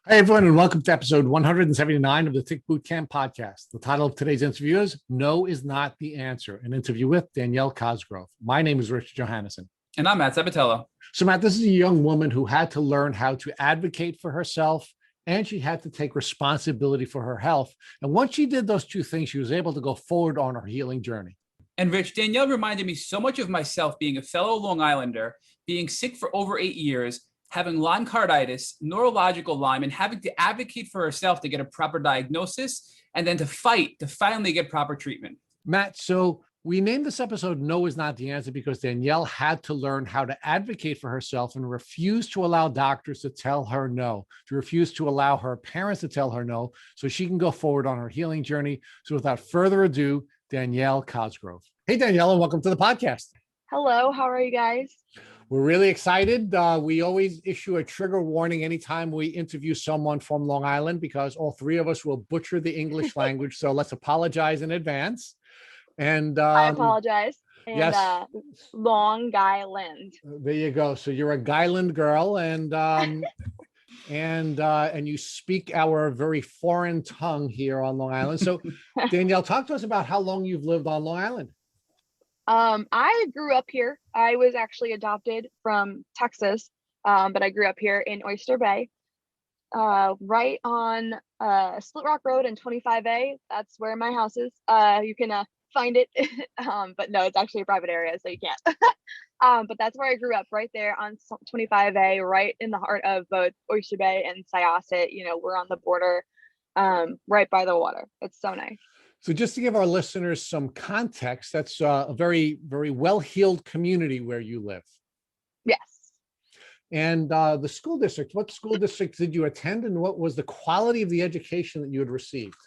Hi, everyone, and welcome to episode 179 of the Tick Boot Camp podcast. The title of today's interview is No is Not the Answer, an interview with Danielle Cosgrove. My name is Richard Johannesson. And I'm Matt Sabatello. So, Matt, this is a young woman who had to learn how to advocate for herself, and she had to take responsibility for her health. And once she did those two things, she was able to go forward on her healing journey. And Rich, Danielle reminded me so much of myself being a fellow Long Islander, being sick for over 8 years, having Lyme carditis, neurological Lyme, and having to advocate for herself to get a proper diagnosis and then to fight to finally get proper treatment. Matt, so we named this episode No is Not the Answer because Danielle had to learn how to advocate for herself and refuse to allow doctors to tell her no, to refuse to allow her parents to tell her no, so she can go forward on her healing journey. So without further ado, Danielle Cosgrove. Hey, Danielle, and welcome to the podcast. Hello, how are you guys? We're really excited. We always issue a trigger warning anytime we interview someone from Long Island because all three of us will butcher the English language. So let's apologize in advance. And I apologize. And yes, Long Island. there you go. So you're a Guyland girl, and you speak our very foreign tongue here on Long Island. So Danielle, talk to us about how long you've lived on Long Island. I grew up here. I was actually adopted from Texas, but I grew up here in Oyster Bay, right on Split Rock Road and 25A. That's where my house is. You can find it, but no, it's actually a private area, so you can't. But that's where I grew up, right there on 25A, right in the heart of both Oyster Bay and Syosset. You know, we're on the border, right by the water. It's so nice. So just to give our listeners some context, that's a very, very well-heeled community where you live. Yes. And the school district, what school district did you attend, and what was the quality of the education that you had received?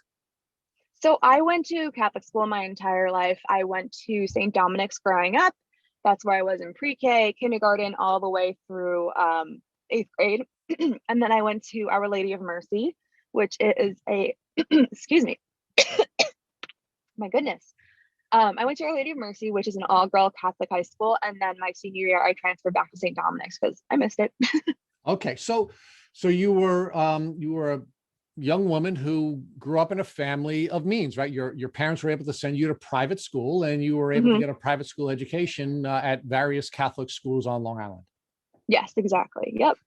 So I went to Catholic school my entire life. I went to St. Dominic's growing up. That's where I was in pre-K, kindergarten, all the way through 8th grade. And then I went to Our Lady of Mercy, which is a, excuse me, my goodness. I went to Our Lady of Mercy, which is an all-girl Catholic high school. And then my senior year, I transferred back to St. Dominic's because I missed it. Okay, so you were a young woman who grew up in a family of means, right? Your parents were able to send you to private school, and you were able to get a private school education at various Catholic schools on Long Island. Yes, exactly. Yep.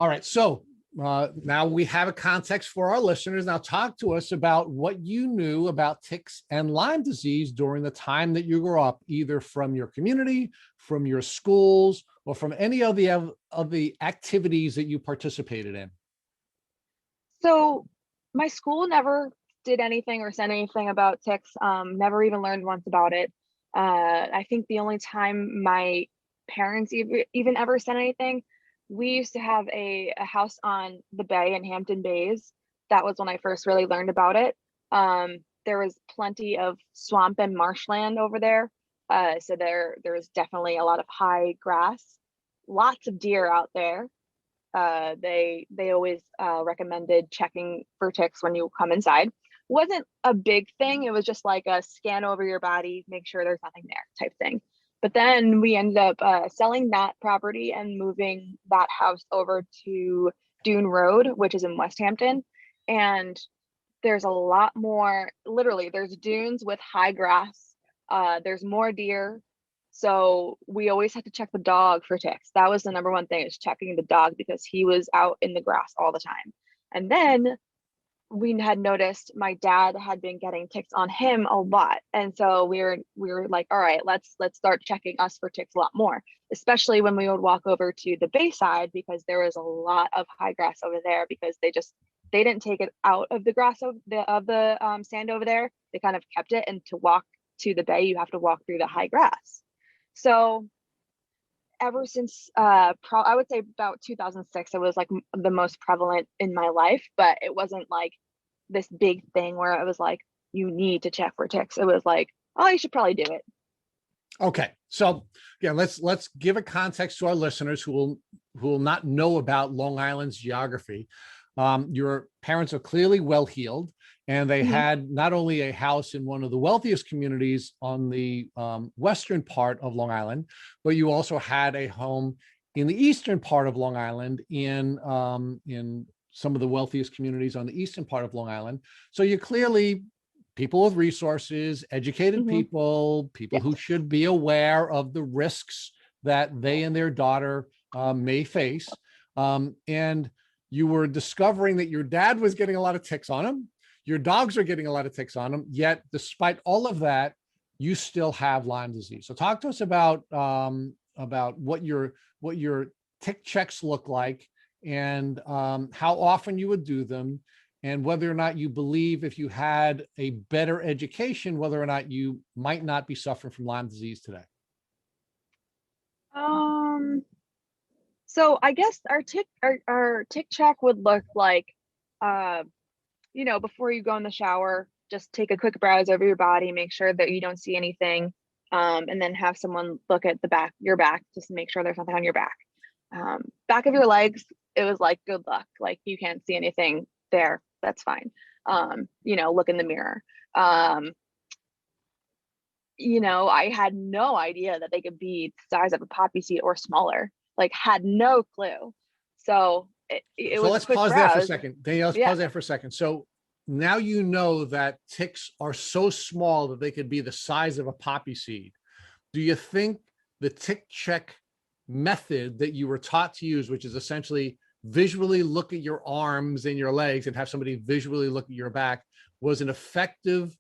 All right, so now we have a context for our listeners. Now talk to us about what you knew about ticks and Lyme disease during the time that you grew up, either from your community, from your schools, or from any of the activities that you participated in. So my school never did anything or said anything about ticks, never even learned once about it. I think the only time my parents even ever said anything, we used to have a house on the bay in Hampton Bays. That was when I first really learned about it. There was plenty of swamp and marshland over there. So there was definitely a lot of high grass, lots of deer out there. They always recommended checking for ticks when you come inside. Wasn't a big thing. It was just like a scan over your body, make sure there's nothing there type thing. But then we ended up selling that property and moving that house over to Dune Road, which is in West Hampton. And there's a lot more, literally, there's dunes with high grass. There's more deer. So we always had to check the dog for ticks. That was the number one thing, is checking the dog, because he was out in the grass all the time. And then we had noticed my dad had been getting ticks on him a lot. And so we were like, all right, let's start checking us for ticks a lot more, especially when we would walk over to the Bayside, because there was a lot of high grass over there, because they didn't take it out of the grass of the sand over there. They kind of kept it, and to walk to the bay, you have to walk through the high grass. So ever since I would say about 2006, it was like the most prevalent in my life, but it wasn't like this big thing where it was like, you need to check for ticks. It was like, oh, you should probably do it. Okay, so yeah, let's give a context to our listeners who will not know about Long Island's geography. Your parents are clearly well-heeled, and they had not only a house in one of the wealthiest communities on the western part of Long Island, but you also had a home in the eastern part of Long Island in some of the wealthiest communities on the eastern part of Long Island. So you're clearly people with resources, educated people Yes. who should be aware of the risks that they and their daughter may face. And you were discovering that your dad was getting a lot of ticks on him. Your dogs are getting a lot of ticks on him. Yet, despite all of that, you still have Lyme disease. So talk to us about what your tick checks look like, and how often you would do them, and whether or not you believe if you had a better education, whether or not you might not be suffering from Lyme disease today. So I guess our tick check would look like, before you go in the shower, just take a quick browse over your body, make sure that you don't see anything, and then have someone look at your back, just to make sure there's nothing on your back. Back of your legs, it was like, good luck. Like, you can't see anything there. That's fine. Look in the mirror. I had no idea that they could be the size of a poppy seed or smaller. Like, had no clue. So it So was let's a quick pause browse. there for a second. Danielle, let's pause there for a second. So now you know that ticks are so small that they could be the size of a poppy seed. Do you think the tick check method that you were taught to use, which is essentially visually look at your arms and your legs and have somebody visually look at your back, was an effective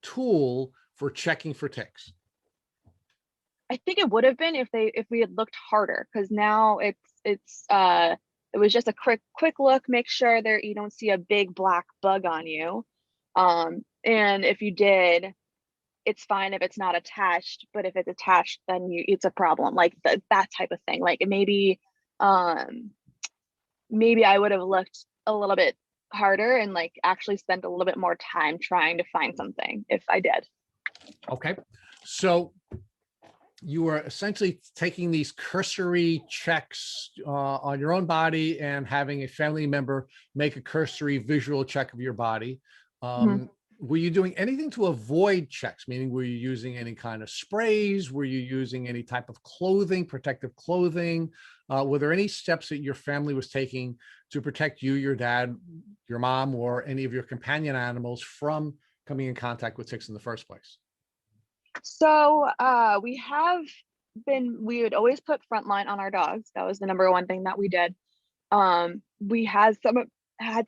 tool for checking for ticks? I think it would have been if we had looked harder, because now it was just a quick look, make sure there you don't see a big black bug on you. And if you did, it's fine if it's not attached, but if it's attached, then it's a problem. Like that type of thing. Like maybe I would have looked a little bit harder and like actually spent a little bit more time trying to find something if I did. Okay. So you are essentially taking these cursory checks on your own body and having a family member make a cursory visual check of your body. Were you doing anything to avoid checks? Meaning, were you using any kind of sprays? Were you using any type of clothing, protective clothing? Were there any steps that your family was taking to protect you, your dad, your mom, or any of your companion animals from coming in contact with ticks in the first place? So we would always put Frontline on our dogs. That was the number one thing that we did. We had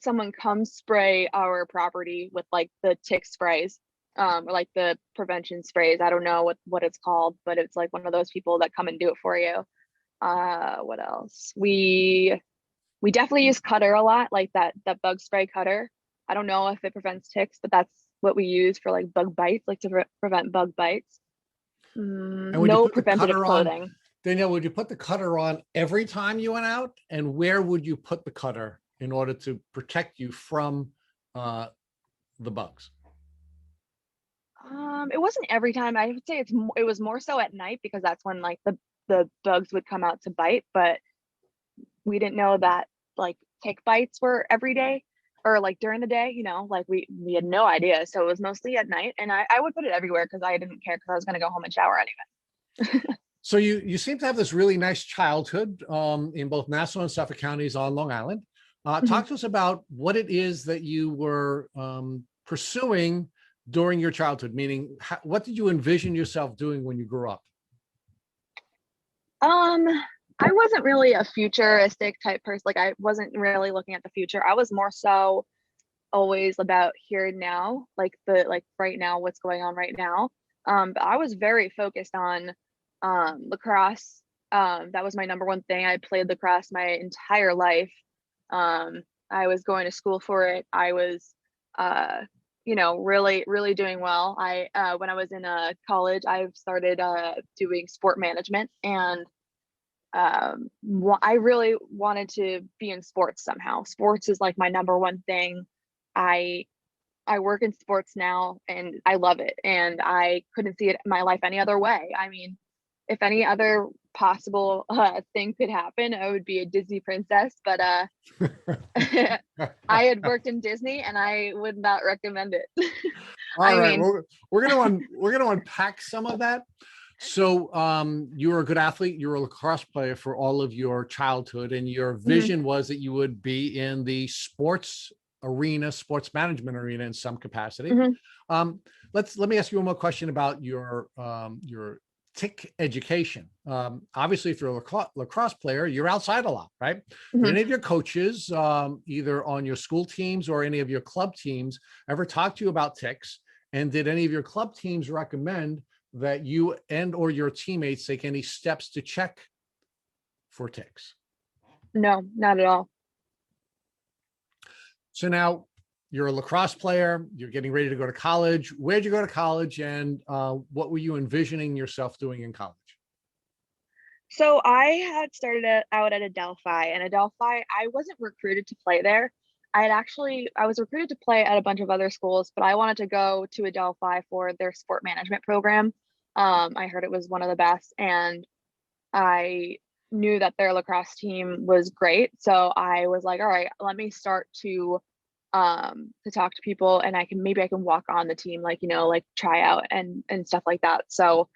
someone come spray our property with like the tick sprays, or like the prevention sprays. I don't know what it's called, but it's like one of those people that come and do it for you. What else? We definitely use Cutter a lot, like that bug spray Cutter. I don't know if it prevents ticks, but that's what we use for like bug bites, like to prevent bug bites. No preventative clothing. Danielle, would you put the Cutter on every time you went out? And where would you put the Cutter in order to protect you from the bugs? It wasn't every time. I would say it was more so at night, because that's when like the bugs would come out to bite, but we didn't know that like tick bites were every day or like during the day, like we had no idea. So it was mostly at night, and I would put it everywhere because I didn't care, because I was going to go home and shower anyway. So you seem to have this really nice childhood in both Nassau and Suffolk counties on Long Island. Talk to us about what it is that you were pursuing during your childhood, meaning what did you envision yourself doing when you grew up? I wasn't really a futuristic type person. Like, I wasn't really looking at the future. I was more so always about here and now, like right now, what's going on right now. But I was very focused on lacrosse. That was my number one thing. I played lacrosse my entire life. I was going to school for it. I was really, really doing well. When I was in college, I started doing sport management, and I really wanted to be in sports somehow. Sports is like my number one thing. I work in sports now and I love it, and I couldn't see it in my life any other way. I mean, if any other possible thing could happen, I would be a Disney princess, but I had worked in Disney and I would not recommend it. All right, we're gonna unpack some of that. So you were a good athlete. You were a lacrosse player for all of your childhood, and your Mhm. vision was that you would be in the sports arena, sports management arena in some capacity. Mhm. Um, let me ask you one more question about your TIC education. Obviously, if you're a lacrosse player, you're outside a lot, right? Did Mhm. any of your coaches, either on your school teams or any of your club teams, ever talk to you about TICs? And did any of your club teams recommend that you and or your teammates take any steps to check for ticks? No, not at all. So now you're a lacrosse player, you're getting ready to go to college. Where'd you go to college, and what were you envisioning yourself doing in college? So I had started out at Adelphi, and Adelphi, I wasn't recruited to play there. I was recruited to play at a bunch of other schools, but I wanted to go to Adelphi for their sport management program. I heard it was one of the best, and I knew that their lacrosse team was great. So I was like, all right, let me start to talk to people, and I can walk on the team, like, like try out and stuff like that. So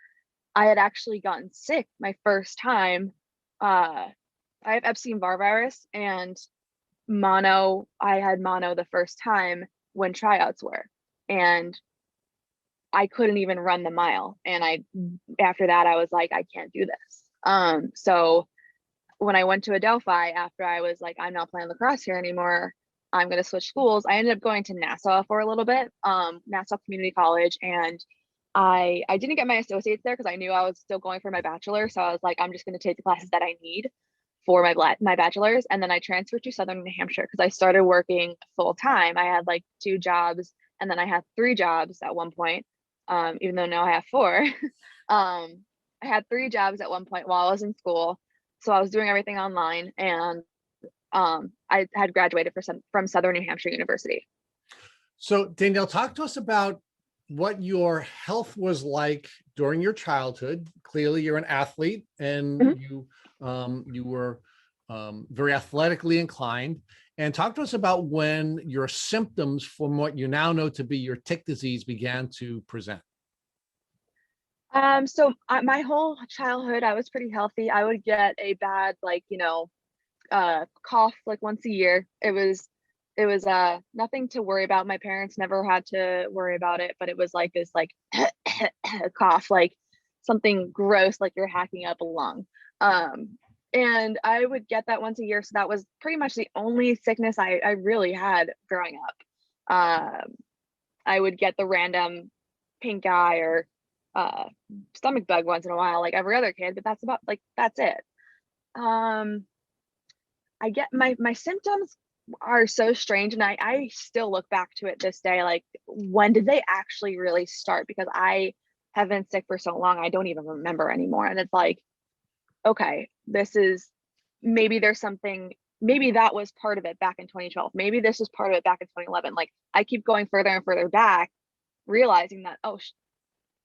I had actually gotten sick my first time. I have Epstein-Barr virus and mono. I had mono the first time when tryouts were, and I couldn't even run the mile. And after that, I was like, I can't do this. So when I went to Adelphi, after I was like, I'm not playing lacrosse here anymore, I'm going to switch schools. I ended up going to Nassau for a little bit, Nassau Community College, and I didn't get my associates there because I knew I was still going for my bachelor. So I was like, I'm just going to take the classes that I need for my bachelor's, and then I transferred to Southern New Hampshire because I started working full time. I had like 2 jobs, and then I had 3 jobs at one point. Even though now I have 4. I had 3 jobs at one point while I was in school, so I was doing everything online, and I had graduated from Southern New Hampshire University. So Danielle, talk to us about what your health was like during your childhood. Clearly, you're an athlete, and Mhm. you were very athletically inclined. And talk to us about when your symptoms, from what you now know to be your tick disease, began to present. My whole childhood, I was pretty healthy. I would get a bad, like, cough like once a year. It was nothing to worry about. My parents never had to worry about it, but it was like this like cough, like something gross, like you're hacking up a lung. Um, and I would get that once a year. So that was pretty much the only sickness I really had growing up. Um, I would get the random pink eye or uh stomach bug once in a while, like every other kid, but that's it. Um, I get my symptoms are so strange, and I still look back to it this day, like, when did they actually really start? Because I have been sick for so long, I don't even remember anymore. And it's like, okay, this is maybe there's something, maybe that was part of it back in 2012. Maybe this was part of it back in 2011. Like, I keep going further and further back, realizing that, oh,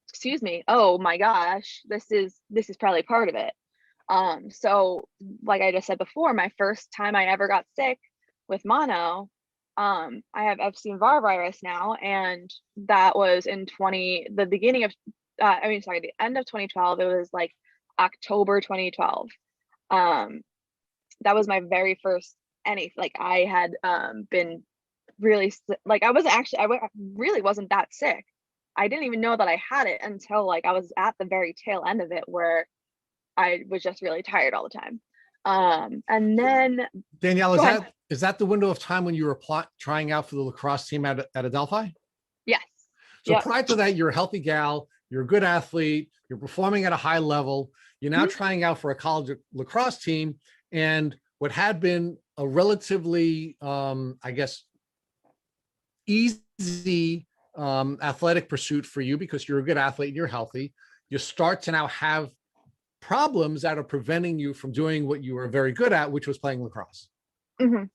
excuse me, oh my gosh, this is probably part of it. So like I just said before, my first time I ever got sick with mono, I have Epstein-Barr virus now, and that was in the beginning of, sorry, the end of 2012. It was like October 2012. Um, that was my very first like I had been really like I really wasn't that sick. I didn't even know that I had it until like I was at the very tail end of it, where I was just really tired all the time. And then Danielle, go ahead. is that the window of time when you were trying out for the lacrosse team at Adelphi? Yes. So Yep. prior to that, you're a healthy gal, you're a good athlete, you're performing at a high level. You're now Mhm. trying out for a college lacrosse team, and what had been a relatively, I guess, easy athletic pursuit for you because you're a good athlete and you're healthy, you start to now have problems that are preventing you from doing what you were very good at, which was playing lacrosse.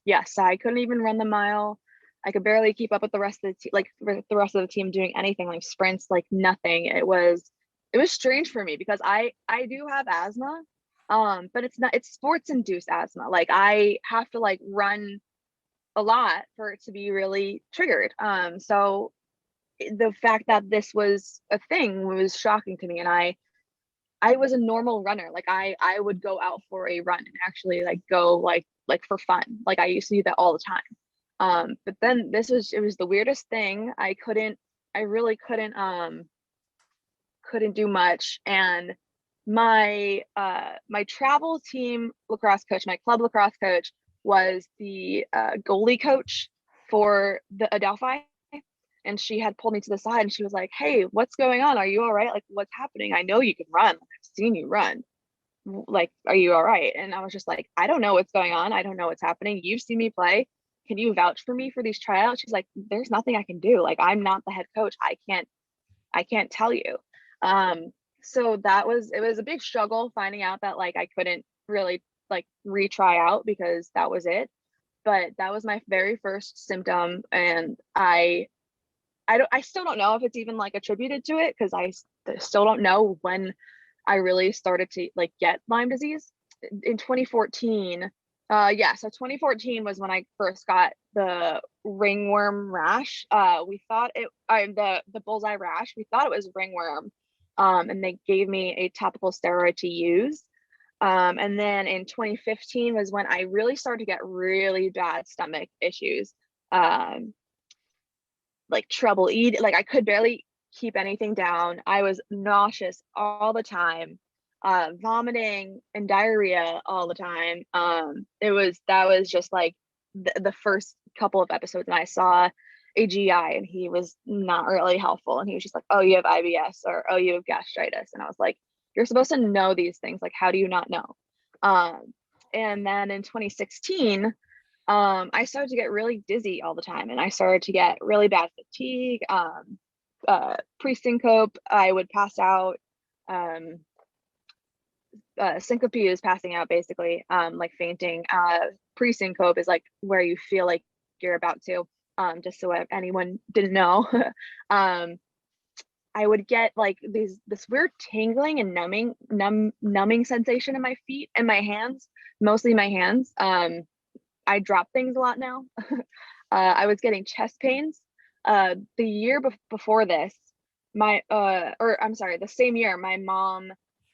Yes, I couldn't even run the mile. I could barely keep up with the rest of the team, like the rest of the team doing anything like sprints, like nothing. It was strange for me because I do have asthma, but it's sports induced asthma. Like I have to like run a lot for it to be really triggered. So the fact that this was a thing was shocking to me, and I was a normal runner. Like I would go out for a run and actually like go like for fun. Like I used to do that all the time. But then it was the weirdest thing. I really couldn't do much. And my travel team lacrosse coach, my club lacrosse coach, was the goalie coach for the Adelphi. And she had pulled me to the side and she was like, "Hey, what's going on? Are you all right? Like, what's happening? I know you can run. I've seen you run. Like, are you all right?" And I was just like, "I don't know what's going on. I don't know what's happening. You've seen me play. Can you vouch for me for these tryouts?" She's like, "There's nothing I can do. Like, I'm not the head coach. I can't tell you." So it was a big struggle finding out that like I couldn't really like retry out because that was it. But that was my very first symptom, and I still don't know if it's even like attributed to it because still don't know when I really started to like get Lyme disease in 2014. Yeah, so 2014 was when I first got the ringworm rash. We thought the bullseye rash. We thought it was ringworm, and they gave me a topical steroid to use. And then in 2015 was when I really started to get really bad stomach issues. Like trouble eating, like I could barely keep anything down. I was nauseous all the time, vomiting and diarrhea all the time. That was just like the first couple of episodes, and I saw a GI and he was not really helpful. And he was just like, "Oh, you have IBS," or "Oh, you have gastritis." And I was like, "You're supposed to know these things. Like, how do you not know?" And then in 2016, I started to get really dizzy all the time, and I started to get really bad fatigue, pre-syncope. I would pass out. Syncope is passing out basically, like fainting. Pre-syncope is like where you feel like you're about to, just so anyone didn't know. I would get like this weird tingling and numbing sensation in my feet and my hands, mostly my hands. I drop things a lot now. I was getting chest pains. The year before this, the same year, my mom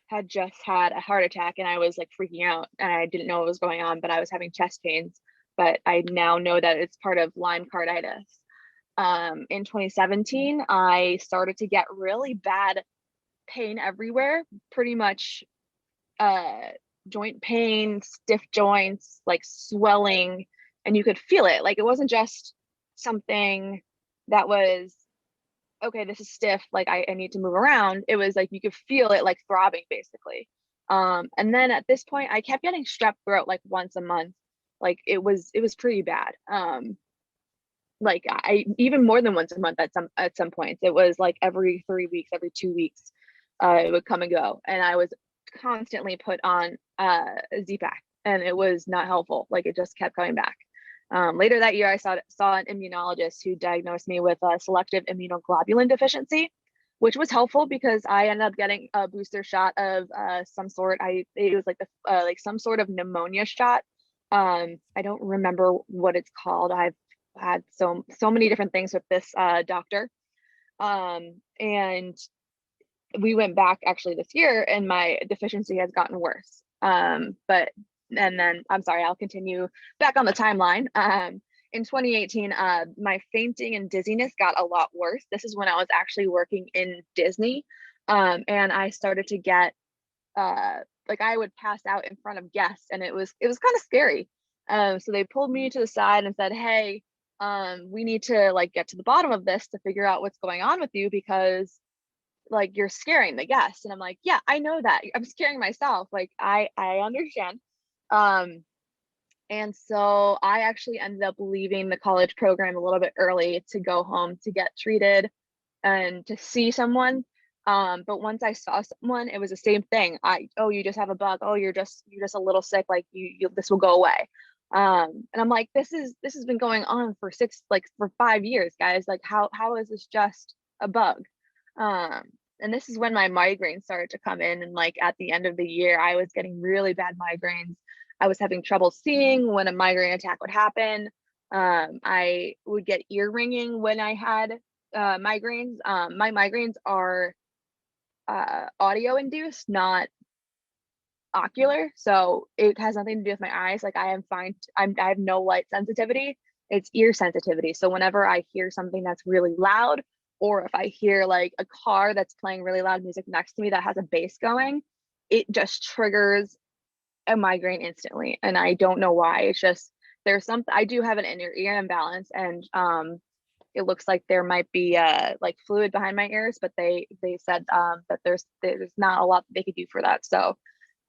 had just had a heart attack and I was like freaking out and I didn't know what was going on, but I was having chest pains. But I now know that it's part of Lyme carditis. In 2017, I started to get really bad pain everywhere, pretty much joint pain, stiff joints, like swelling, and you could feel it. Like it wasn't just something that was, okay, this is stiff, like I need to move around. It was like you could feel it like throbbing basically. And then at this point I kept getting strep throat like once a month. Like it was pretty bad. Like I even more than once a month at some points. It was like every 3 weeks, every 2 weeks, it would come and go. And I was constantly put on a Z-Pack, and it was not helpful. Like it just kept coming back. Later that year, I saw an immunologist who diagnosed me with a selective immunoglobulin deficiency, which was helpful because I ended up getting a booster shot of some sort. It was like like some sort of pneumonia shot. I don't remember what it's called. I've had so many different things with this doctor. And we went back actually this year and my deficiency has gotten worse. And then I'm sorry, I'll continue back on the timeline. In 2018, my fainting and dizziness got a lot worse. This is when I was actually working in Disney. And I started to get like I would pass out in front of guests, and it was kind of scary. So they pulled me to the side and said, "Hey, we need to like get to the bottom of this to figure out what's going on with you because like you're scaring the guests." And I'm like, "Yeah, I know that. I'm scaring myself. Like I understand." And so I actually ended up leaving the college program a little bit early to go home to get treated and to see someone. But once I saw someone, it was the same thing. Oh, you just have a bug. Oh, you're just a little sick. Like you this will go away. And I'm like, this has been going on for 5 years, guys. Like how is this just a bug? And this is when my migraines started to come in. And like at the end of the year, I was getting really bad migraines. I was having trouble seeing when a migraine attack would happen. I would get ear ringing when I had migraines. My migraines are audio induced, not ocular. So it has nothing to do with my eyes. Like I am fine. I have no light sensitivity. It's ear sensitivity. So whenever I hear something that's really loud, or if I hear like a car that's playing really loud music next to me that has a bass going, it just triggers a migraine instantly. And I don't know why. It's just there's something. I do have an inner ear imbalance, and it looks like there might be like fluid behind my ears, but they said that there's not a lot that they could do for that. So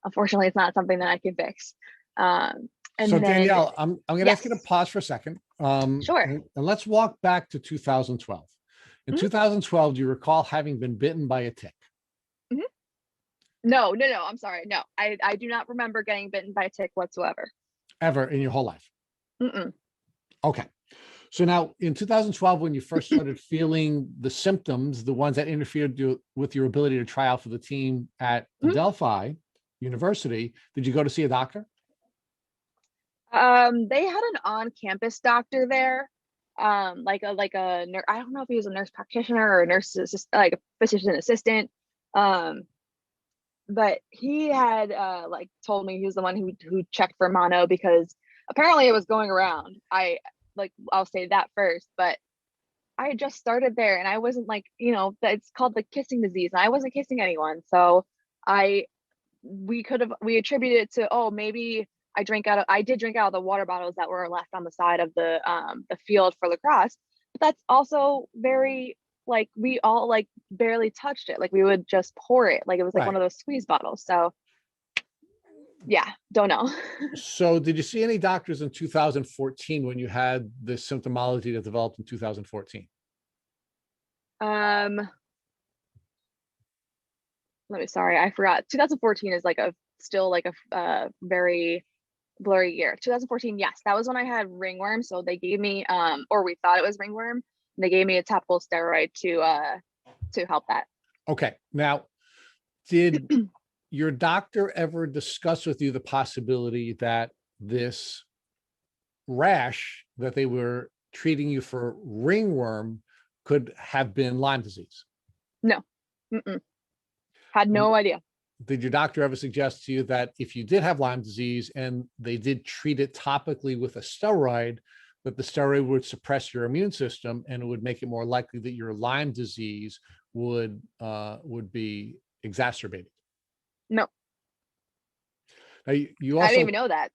unfortunately, it's not something that I can fix. And So then Danielle, I'm going to ask you to yes, pause for a second. sure. And let's walk back to 2012. In Mhm. 2012, do you recall having been bitten by a tick? Mhm. No, no, no. I'm sorry. No, I do not remember getting bitten by a tick whatsoever. Ever in your whole life? Mm-mm. Okay. So now in 2012, when you first started feeling the symptoms, the ones that interfered with your ability to try out for the team at Mhm. Adelphi University, did you go to see a doctor? They had an on-campus doctor there, like a nurse. I don't know if he was a nurse practitioner or a nurse assist, like a physician assistant. Um, but he had like told me he was the one who checked for mono because apparently it was going around. I'll say that first, but I had just started there and I wasn't like, that it's called the kissing disease and I wasn't kissing anyone. So I we attributed it to, oh, maybe I did drink out of the water bottles that were left on the side of the field for lacrosse. But that's also very like we all like barely touched it. Like we would just pour it. Like it was like one Right. of those squeeze bottles. So yeah, don't know. So did you see any doctors in 2014 when you had the symptomology that developed in 2014? um sorry, I forgot. 2014 is like a still like a very blurry year. 2014, yes, that was when I had ringworm. So they gave me, or we thought it was ringworm. They gave me a topical steroid to help that. Okay. Now, did your doctor ever discuss with you the possibility that this rash that they were treating you for ringworm could have been Lyme disease? No, mm-mm. Had And no idea. did your doctor ever suggest to you that if you did have Lyme disease and they did treat it topically with a steroid, that the steroid would suppress your immune system and it would make it more likely that your Lyme disease would be exacerbated? No, Now, you I didn't also, even know that.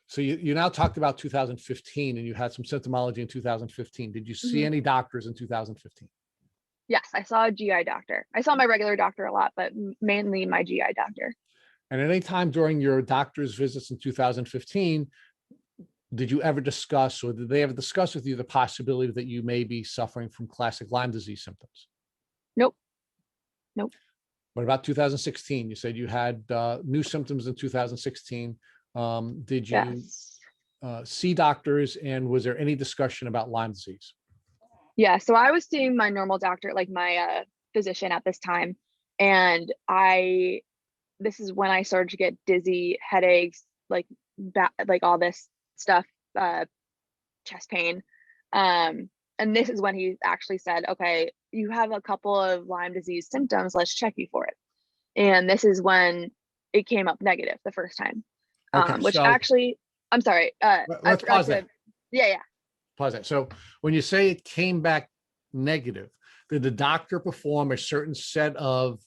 so you now talked about 2015 and you had some symptomology in 2015. Did you see Mhm. any doctors in 2015? Yes, I saw a GI doctor. I saw my regular doctor a lot, but mainly my GI doctor. And at any time during your doctor's visits in 2015, did you ever discuss, or did they ever discuss with you the possibility that you may be suffering from classic Lyme disease symptoms? Nope, nope. What about 2016? You said you had new symptoms in 2016. Did you Yes. see doctors, and was there any discussion about Lyme disease? Yeah, so I was seeing my normal doctor, like my physician at this time, and this is when I started to get dizzy, headaches, like like all this stuff, uh, chest pain. And this is when he actually said, "Okay, you have a couple of Lyme disease symptoms. Let's check you for it." And this is when it came up negative the first time, Okay, which so actually, I'm sorry, I let's forgot pause to. there. Yeah, yeah. Pause that. So when you say it came back negative, did the doctor perform a certain set of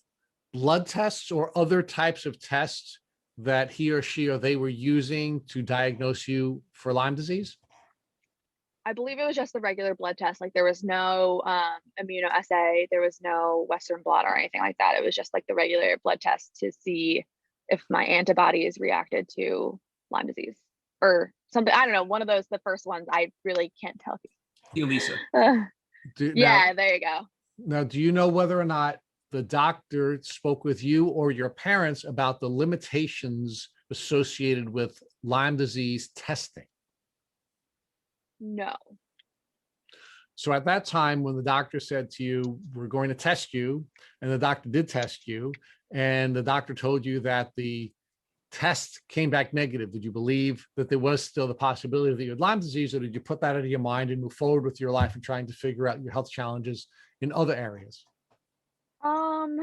blood tests or other types of tests that he or she or they were using to diagnose you for Lyme disease? I believe it was just the regular blood test. Like there was no immunoassay, there was no Western blot or anything like that. It was just like the regular blood test to see if my antibodies reacted to Lyme disease or something. I don't know. One of those, the first ones, I really can't tell Hey, Lisa. you. Now, Yeah, there you go. do you know whether or not the doctor spoke with you or your parents about the limitations associated with Lyme disease testing? No. So at that time, when the doctor said to you, we're going to test you, and the doctor did test you, and the doctor told you that the test came back negative, did you believe that there was still the possibility that you had Lyme disease, or did you put that out of your mind and move forward with your life and trying to figure out your health challenges in other areas? Um,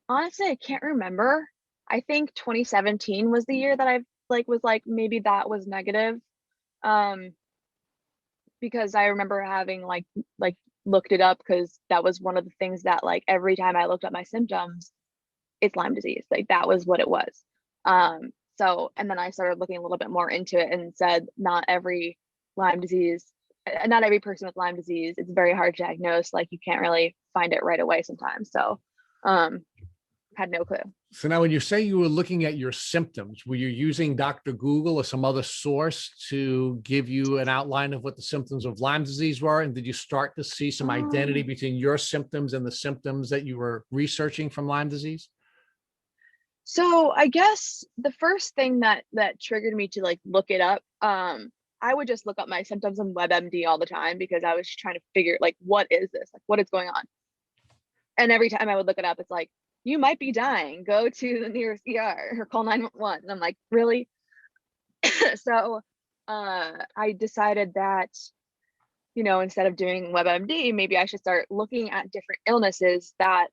Honestly, I can't remember. I think 2017 was the year that I was like maybe that was negative. Um, because I remember having like looked it up because that was one of the things that like every time I looked up my symptoms, it's Lyme disease. Like that was what it was. So and then I started looking a little bit more into it and said not every Lyme disease, not every person with Lyme disease, it's very hard to diagnose. Like you can't really find it right away sometimes. So had no clue. So now when you say you were looking at your symptoms, were you using Dr. Google or some other source to give you an outline of what the symptoms of Lyme disease were? And did you start to see some identity between your symptoms and the symptoms that you were researching from Lyme disease? So I guess the first thing that triggered me to like look it up, I would just look up my symptoms on WebMD all the time because I was trying to figure like what is this? Like what is going on? And every time I would look it up, it's like, you might be dying. Go to the nearest ER or call 911. And I'm like, really? So I decided that, you know, instead of doing WebMD, maybe I should start looking at different illnesses that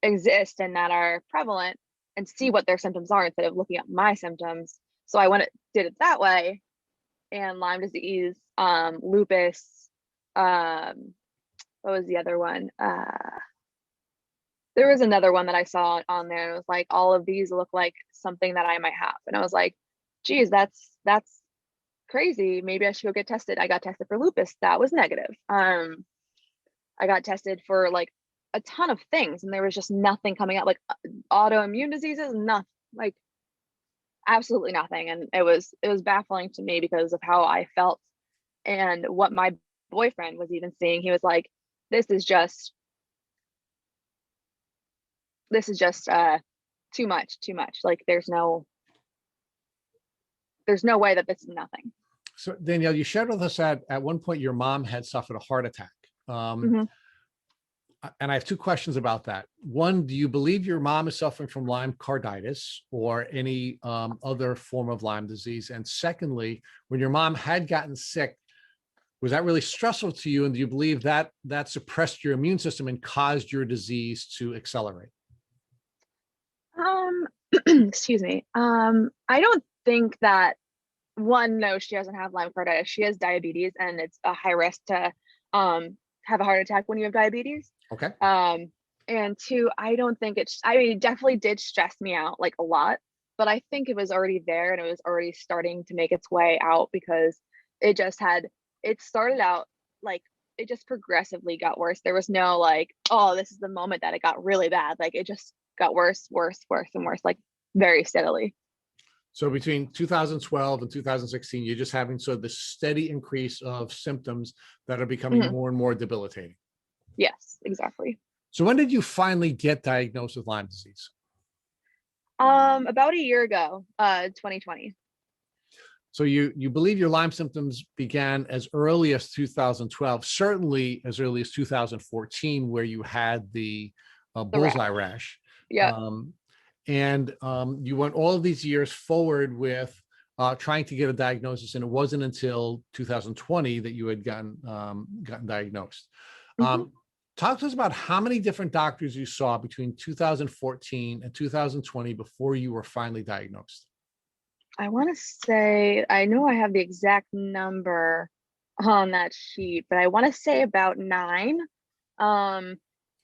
exist and that are prevalent and see what their symptoms are instead of looking at my symptoms. So I did it that way. And Lyme disease, lupus, what was the other one? There was another one that I saw on there. And it was like, all of these look like something that I might have. And I was like, geez, that's crazy. Maybe I should go get tested. I got tested for lupus. That was negative. I got tested for like a ton of things and there was just nothing coming out, like autoimmune diseases, nothing, like absolutely nothing. And it was baffling to me because of how I felt and what my boyfriend was even seeing. He was like, this is just too much. Like there's no way that this is nothing. So Danielle, you shared with us at one point your mom had suffered a heart attack. Mhm. And I have two questions about that. One, do you believe your mom is suffering from Lyme carditis or any other form of Lyme disease? And secondly, when your mom had gotten sick, was that really stressful to you? And do you believe that that suppressed your immune system and caused your disease to accelerate? Excuse me. I don't think that no, she doesn't have Lyme carditis. She has diabetes and it's a high risk to have a heart attack when you have diabetes. Okay. And two, I don't think I mean, it definitely did stress me out like a lot, but I think it was already there and it was already starting to make its way out because it started out like it just progressively got worse. There was no like, oh, this is the moment that it got really bad. Like it just got worse and worse, like very steadily. So between 2012 and 2016, you're just having sort of the steady increase of symptoms that are becoming Mhm. more and more debilitating. Yes, exactly. So when did you finally get diagnosed with Lyme disease? About a year ago, 2020. So you believe your Lyme symptoms began as early as 2012, certainly as early as 2014, where you had the The rash. bullseye rash. Yeah. And you went all of these years forward with trying to get a diagnosis, and it wasn't until 2020 that you had gotten diagnosed. Mhm. Talk to us about how many different doctors you saw between 2014 and 2020 before you were finally diagnosed. I want to say, I know I have the exact number on that sheet, but I want to say about 9.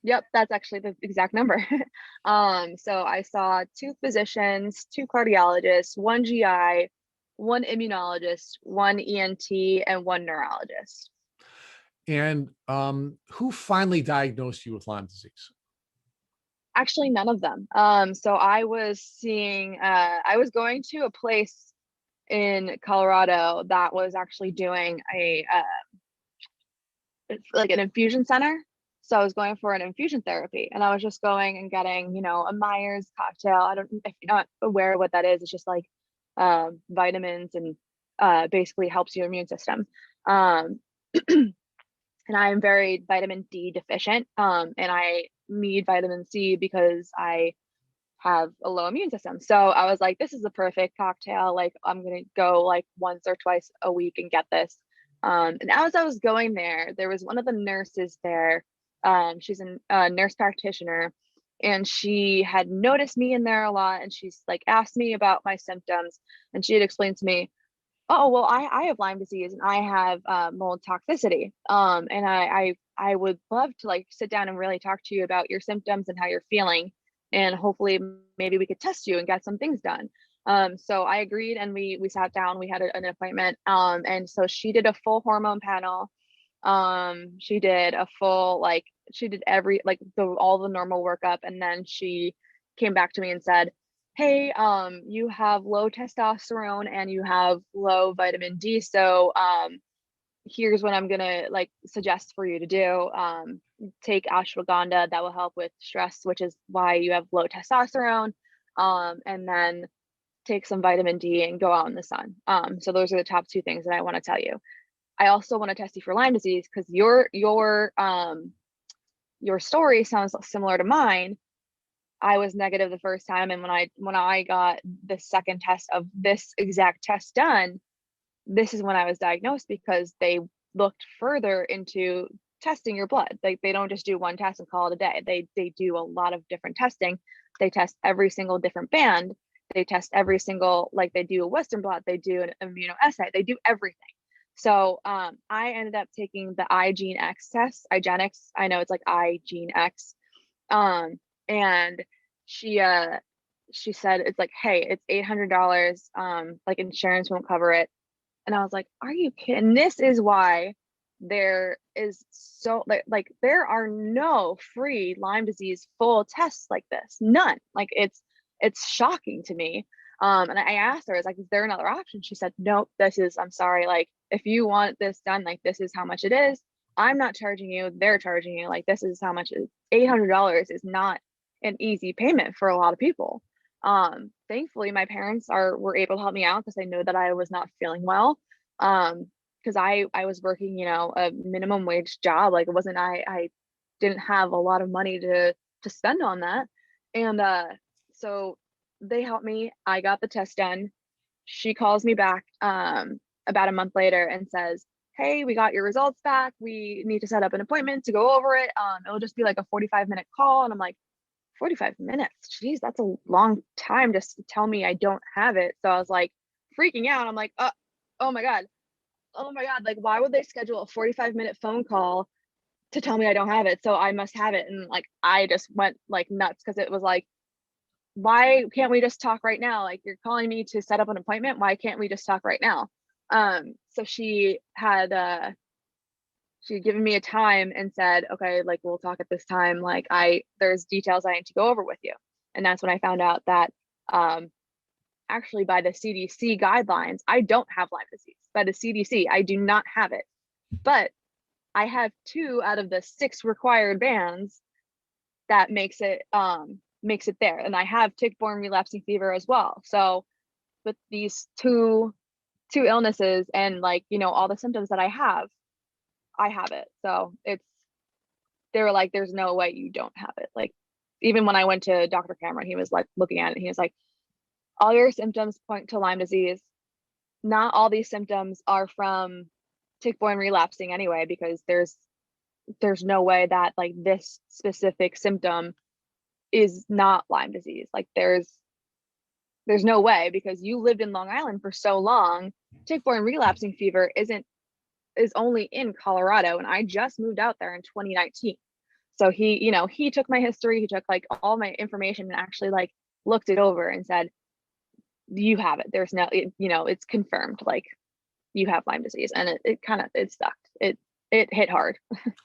Yep, that's actually the exact number. So I saw 2 physicians, 2 cardiologists, 1 GI, 1 immunologist, 1 ENT, and 1 neurologist. And who finally diagnosed you with Lyme disease? Actually, none of them. So I was going to a place in Colorado that was actually doing it's like an infusion center. So I was going for an infusion therapy and I was just going and getting, you know, a Myers cocktail. I don't, if you're not aware of what that is, it's just like vitamins and basically helps your immune system. Um, and I am very vitamin D deficient. And I need vitamin C because I have a low immune system. So I was like, this is the perfect cocktail. Like I'm gonna go like once or twice a week and get this. And as I was going there was one of the nurses there. She's a nurse practitioner, and she had noticed me in there a lot, and she's like asked me about my symptoms, and she had explained to me, oh, well, I have Lyme disease and I have mold toxicity. And I would love to like sit down and really talk to you about your symptoms and how you're feeling. And hopefully maybe we could test you and get some things done. So I agreed, and we sat down, we had an appointment. And so she did a full hormone panel. She did a full, like, she did every, like all the normal workup. And then she came back to me and said, hey, you have low testosterone and you have low vitamin D. So, here's what I'm gonna like suggest for you to do. Take ashwagandha, that will help with stress, which is why you have low testosterone. And then take some vitamin D and go out in the sun. So those are the top two things that I want to tell you. I also want to test you for Lyme disease because your story sounds similar to mine. I was negative the first time, and when I got the second test of this exact test done, this is when I was diagnosed, because they looked further into testing your blood. Like, they don't just do one test and call it a day. They do a lot of different testing. They test every single different band. They test every single, like, they do a Western blot, they do an immunoassay, they do everything. So I ended up taking the IGeneX test, IGeneX. I know it's like IGeneX. And she said, it's like, hey, it's $800. Like, insurance won't cover it. And I was like, are you kidding? This is why there is so like there are no free Lyme disease full tests like this. None. Like, it's shocking to me. And I asked her, I was like, is there another option? She said, nope, I'm sorry. Like, if you want this done, like, this is how much it is. I'm not charging you, they're charging you. Like, this is how much it is. $800 is not an easy payment for a lot of people. Thankfully my parents were able to help me out because they know that I was not feeling well. Because I was working, a minimum wage job. Like, it wasn't, I didn't have a lot of money to spend on that. And so they helped me. I got the test done. She calls me back about a month later and says, hey, we got your results back. We need to set up an appointment to go over it. It'll just be like a 45-minute call. And I'm like, 45 minutes? Geez, that's a long time just to tell me I don't have it. So I was like freaking out. I'm like, oh my God. Oh my God. Like, why would they schedule a 45-minute phone call to tell me I don't have it? So I must have it. And like, I just went like nuts, because it was like, why can't we just talk right now? Like, you're calling me to set up an appointment. Why can't we just talk right now? So she had given me a time and said, okay, like, we'll talk at this time. Like, there's details I need to go over with you. And that's when I found out that actually, by the CDC guidelines, I don't have Lyme disease. By the CDC, I do not have it. But I have 2 out of the 6 required bands that makes it there. And I have tick-borne relapsing fever as well. So with these two illnesses and, like, all the symptoms that I have it. So they were like, there's no way you don't have it. Like, even when I went to Dr. Cameron, he was like looking at it, and he was like, all your symptoms point to Lyme disease. Not all these symptoms are from tick-borne relapsing anyway, because there's no way that, like, this specific symptom is not Lyme disease. Like, there's no way, because you lived in Long Island for so long. Tick-borne relapsing fever is only in Colorado, and I just moved out there in 2019. So he took my history, he took like all my information and actually like looked it over and said, you have it. There's no, it's confirmed, like, you have Lyme disease. And it sucked. It hit hard.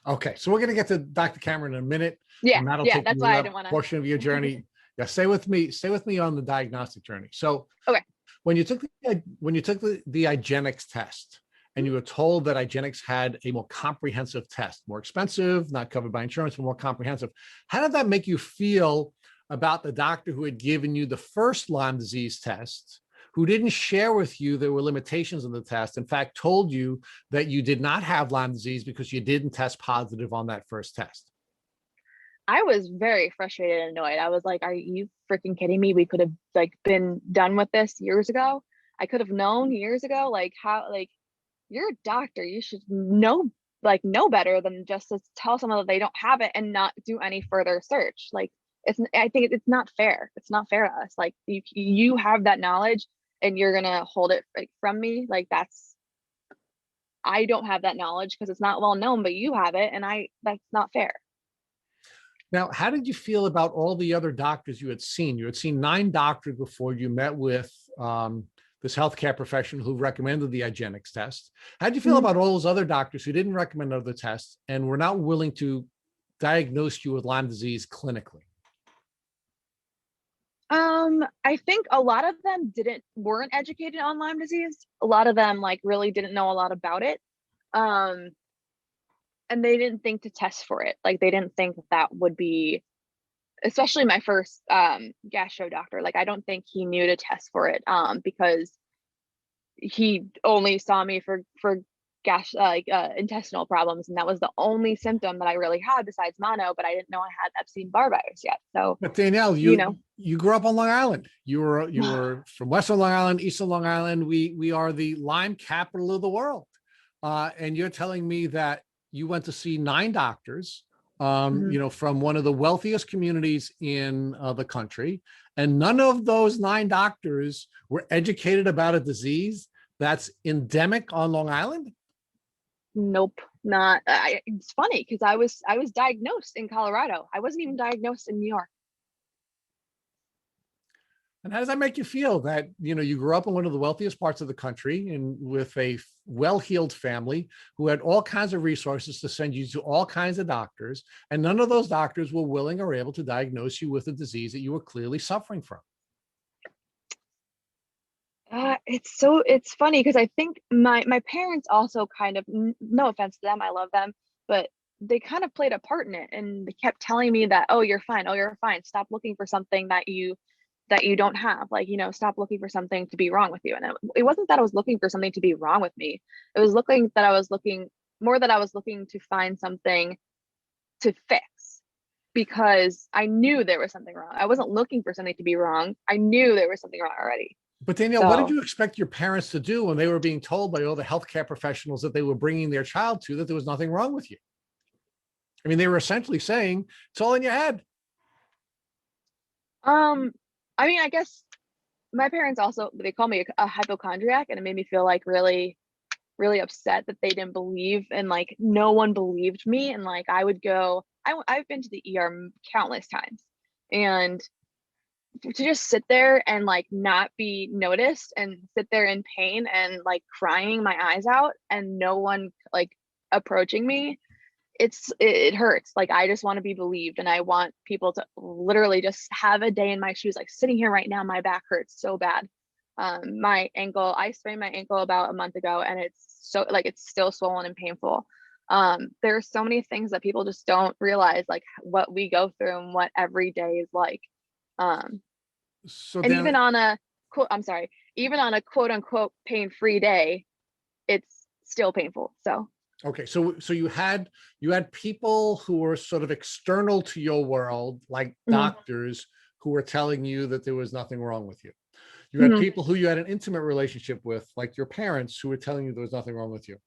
Okay, so we're gonna get to Dr. Cameron in a minute. Yeah, and that'll yeah, take that's you why I that didn't want to. portion of your journey. Yeah, stay with me on the diagnostic journey. So Okay. When you took the IGeneX test, and you were told that IGeneX had a more comprehensive test, more expensive, not covered by insurance, but more comprehensive, how did that make you feel about the doctor who had given you the first Lyme disease test, who didn't share with you there were limitations of the test, in fact, told you that you did not have Lyme disease because you didn't test positive on that first test? I was very frustrated and annoyed. I was like, are you freaking kidding me? We could have like been done with this years ago. I could have known years ago. Like, how, like, you're a doctor, you should know like know better than just to tell someone that they don't have it and not do any further search. Like I think it's not fair. It's not fair to us. Like you have that knowledge and you're gonna hold it like from me. Like I don't have that knowledge because it's not well known, but you have it, and that's not fair. Now, how did you feel about all the other doctors you had seen? You had seen 9 doctors before you met with this healthcare professional who recommended the IGeneX test. How did you feel about all those other doctors who didn't recommend other tests and were not willing to diagnose you with Lyme disease clinically? I think a lot of them weren't educated on Lyme disease. A lot of them like really didn't know a lot about it. And they didn't think to test for it. Like they didn't think that would be, especially my first gastro doctor. Like I don't think he knew to test for it because he only saw me for intestinal problems, and that was the only symptom that I really had besides mono. But I didn't know I had Epstein-Barr virus yet. So, But Danielle, you grew up on Long Island. You were from Western Long Island, Eastern Long Island. We are the Lyme capital of the world, and you're telling me that you went to see 9 doctors, from one of the wealthiest communities in the country, and none of those 9 doctors were educated about a disease that's endemic on Long Island? Nope, not. It's funny because I was diagnosed in Colorado. I wasn't even diagnosed in New York. And how does that make you feel that, you grew up in one of the wealthiest parts of the country and with a well-heeled family who had all kinds of resources to send you to all kinds of doctors, and none of those doctors were willing or able to diagnose you with a disease that you were clearly suffering from? It's funny because I think my parents also kind of, no offense to them, I love them, but they kind of played a part in it, and they kept telling me that, oh, you're fine, stop looking for something that you don't have, like, stop looking for something to be wrong with you. And it wasn't that I was looking for something to be wrong with me. It was I was looking to find something to fix, because I knew there was something wrong. I wasn't looking for something to be wrong. I knew there was something wrong already. But Danielle, what did you expect your parents to do when they were being told by all the healthcare professionals that they were bringing their child to that there was nothing wrong with you? I mean, they were essentially saying it's all in your head. I mean, I guess my parents also, they call me a hypochondriac, and it made me feel like really, really upset that they didn't believe, and like no one believed me. And like I would go, I've been to the ER countless times, and to just sit there and like not be noticed and sit there in pain and like crying my eyes out and no one like approaching me, it hurts. Like I just want to be believed, and I want people to literally just have a day in my shoes. Like sitting here right now, my back hurts so bad. My ankle, I sprained my ankle about a month ago, and it's still swollen and painful. There are so many things that people just don't realize, like what we go through and what every day is like. So and then, even on a quote unquote pain-free day, it's still painful. So okay, so you had people who were sort of external to your world, like doctors, who were telling you that there was nothing wrong with you. You had people who you had an intimate relationship with, like your parents, who were telling you there was nothing wrong with you.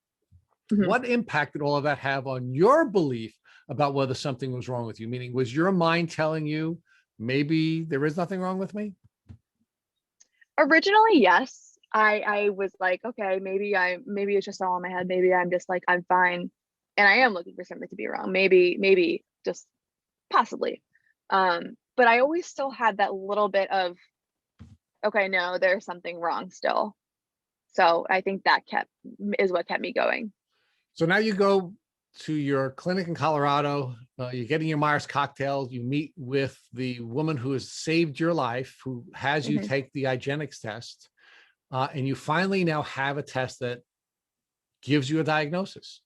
What impact did all of that have on your belief about whether something was wrong with you? Meaning, was your mind telling you maybe there is nothing wrong with me? Originally, yes. I was like, okay, maybe it's just all in my head. Maybe I'm just like, I'm fine. And I am looking for something to be wrong. Maybe just possibly. But I always still had that little bit of, okay, no, there's something wrong still. So I think that is what kept me going. So now you go to your clinic in Colorado, you're getting your Myers cocktail, you meet with the woman who has saved your life, who has you take the IGeneX test, and you finally now have a test that gives you a diagnosis.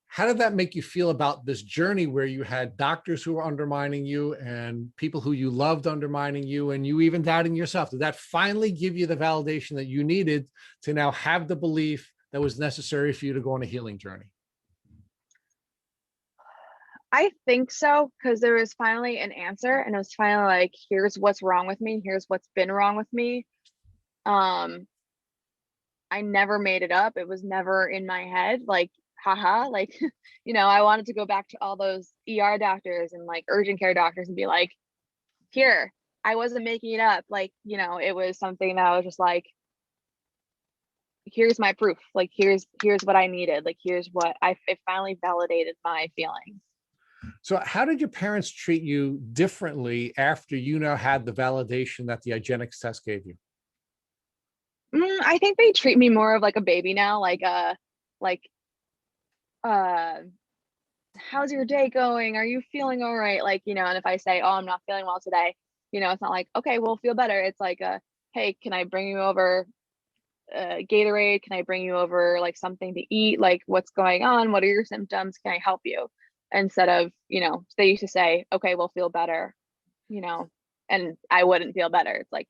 How did that make you feel about this journey where you had doctors who were undermining you and people who you loved undermining you, and you even doubting yourself? Did that finally give you the validation that you needed to now have the belief that was necessary for you to go on a healing journey? I think so, because there was finally an answer, and it was finally like, here's what's wrong with me. Here's what's been wrong with me. I never made it up. It was never in my head. Like haha, like, I wanted to go back to all those ER doctors and like urgent care doctors and be like, here, I wasn't making it up. Like, it was something that I was just like, here's my proof. Like, here's what I needed. Like, here's what it finally validated my feelings. So how did your parents treat you differently after you now had the validation that the IGeneX test gave you? I think they treat me more of like a baby now, like, uh, how's your day going? Are you feeling all right? Like, and if I say, oh, I'm not feeling well today, it's not like, okay, we'll feel better. It's like, hey, can I bring you over Gatorade? Can I bring you over like something to eat? Like, what's going on? What are your symptoms? Can I help you? Instead of, they used to say, okay, we'll feel better, and I wouldn't feel better. It's like,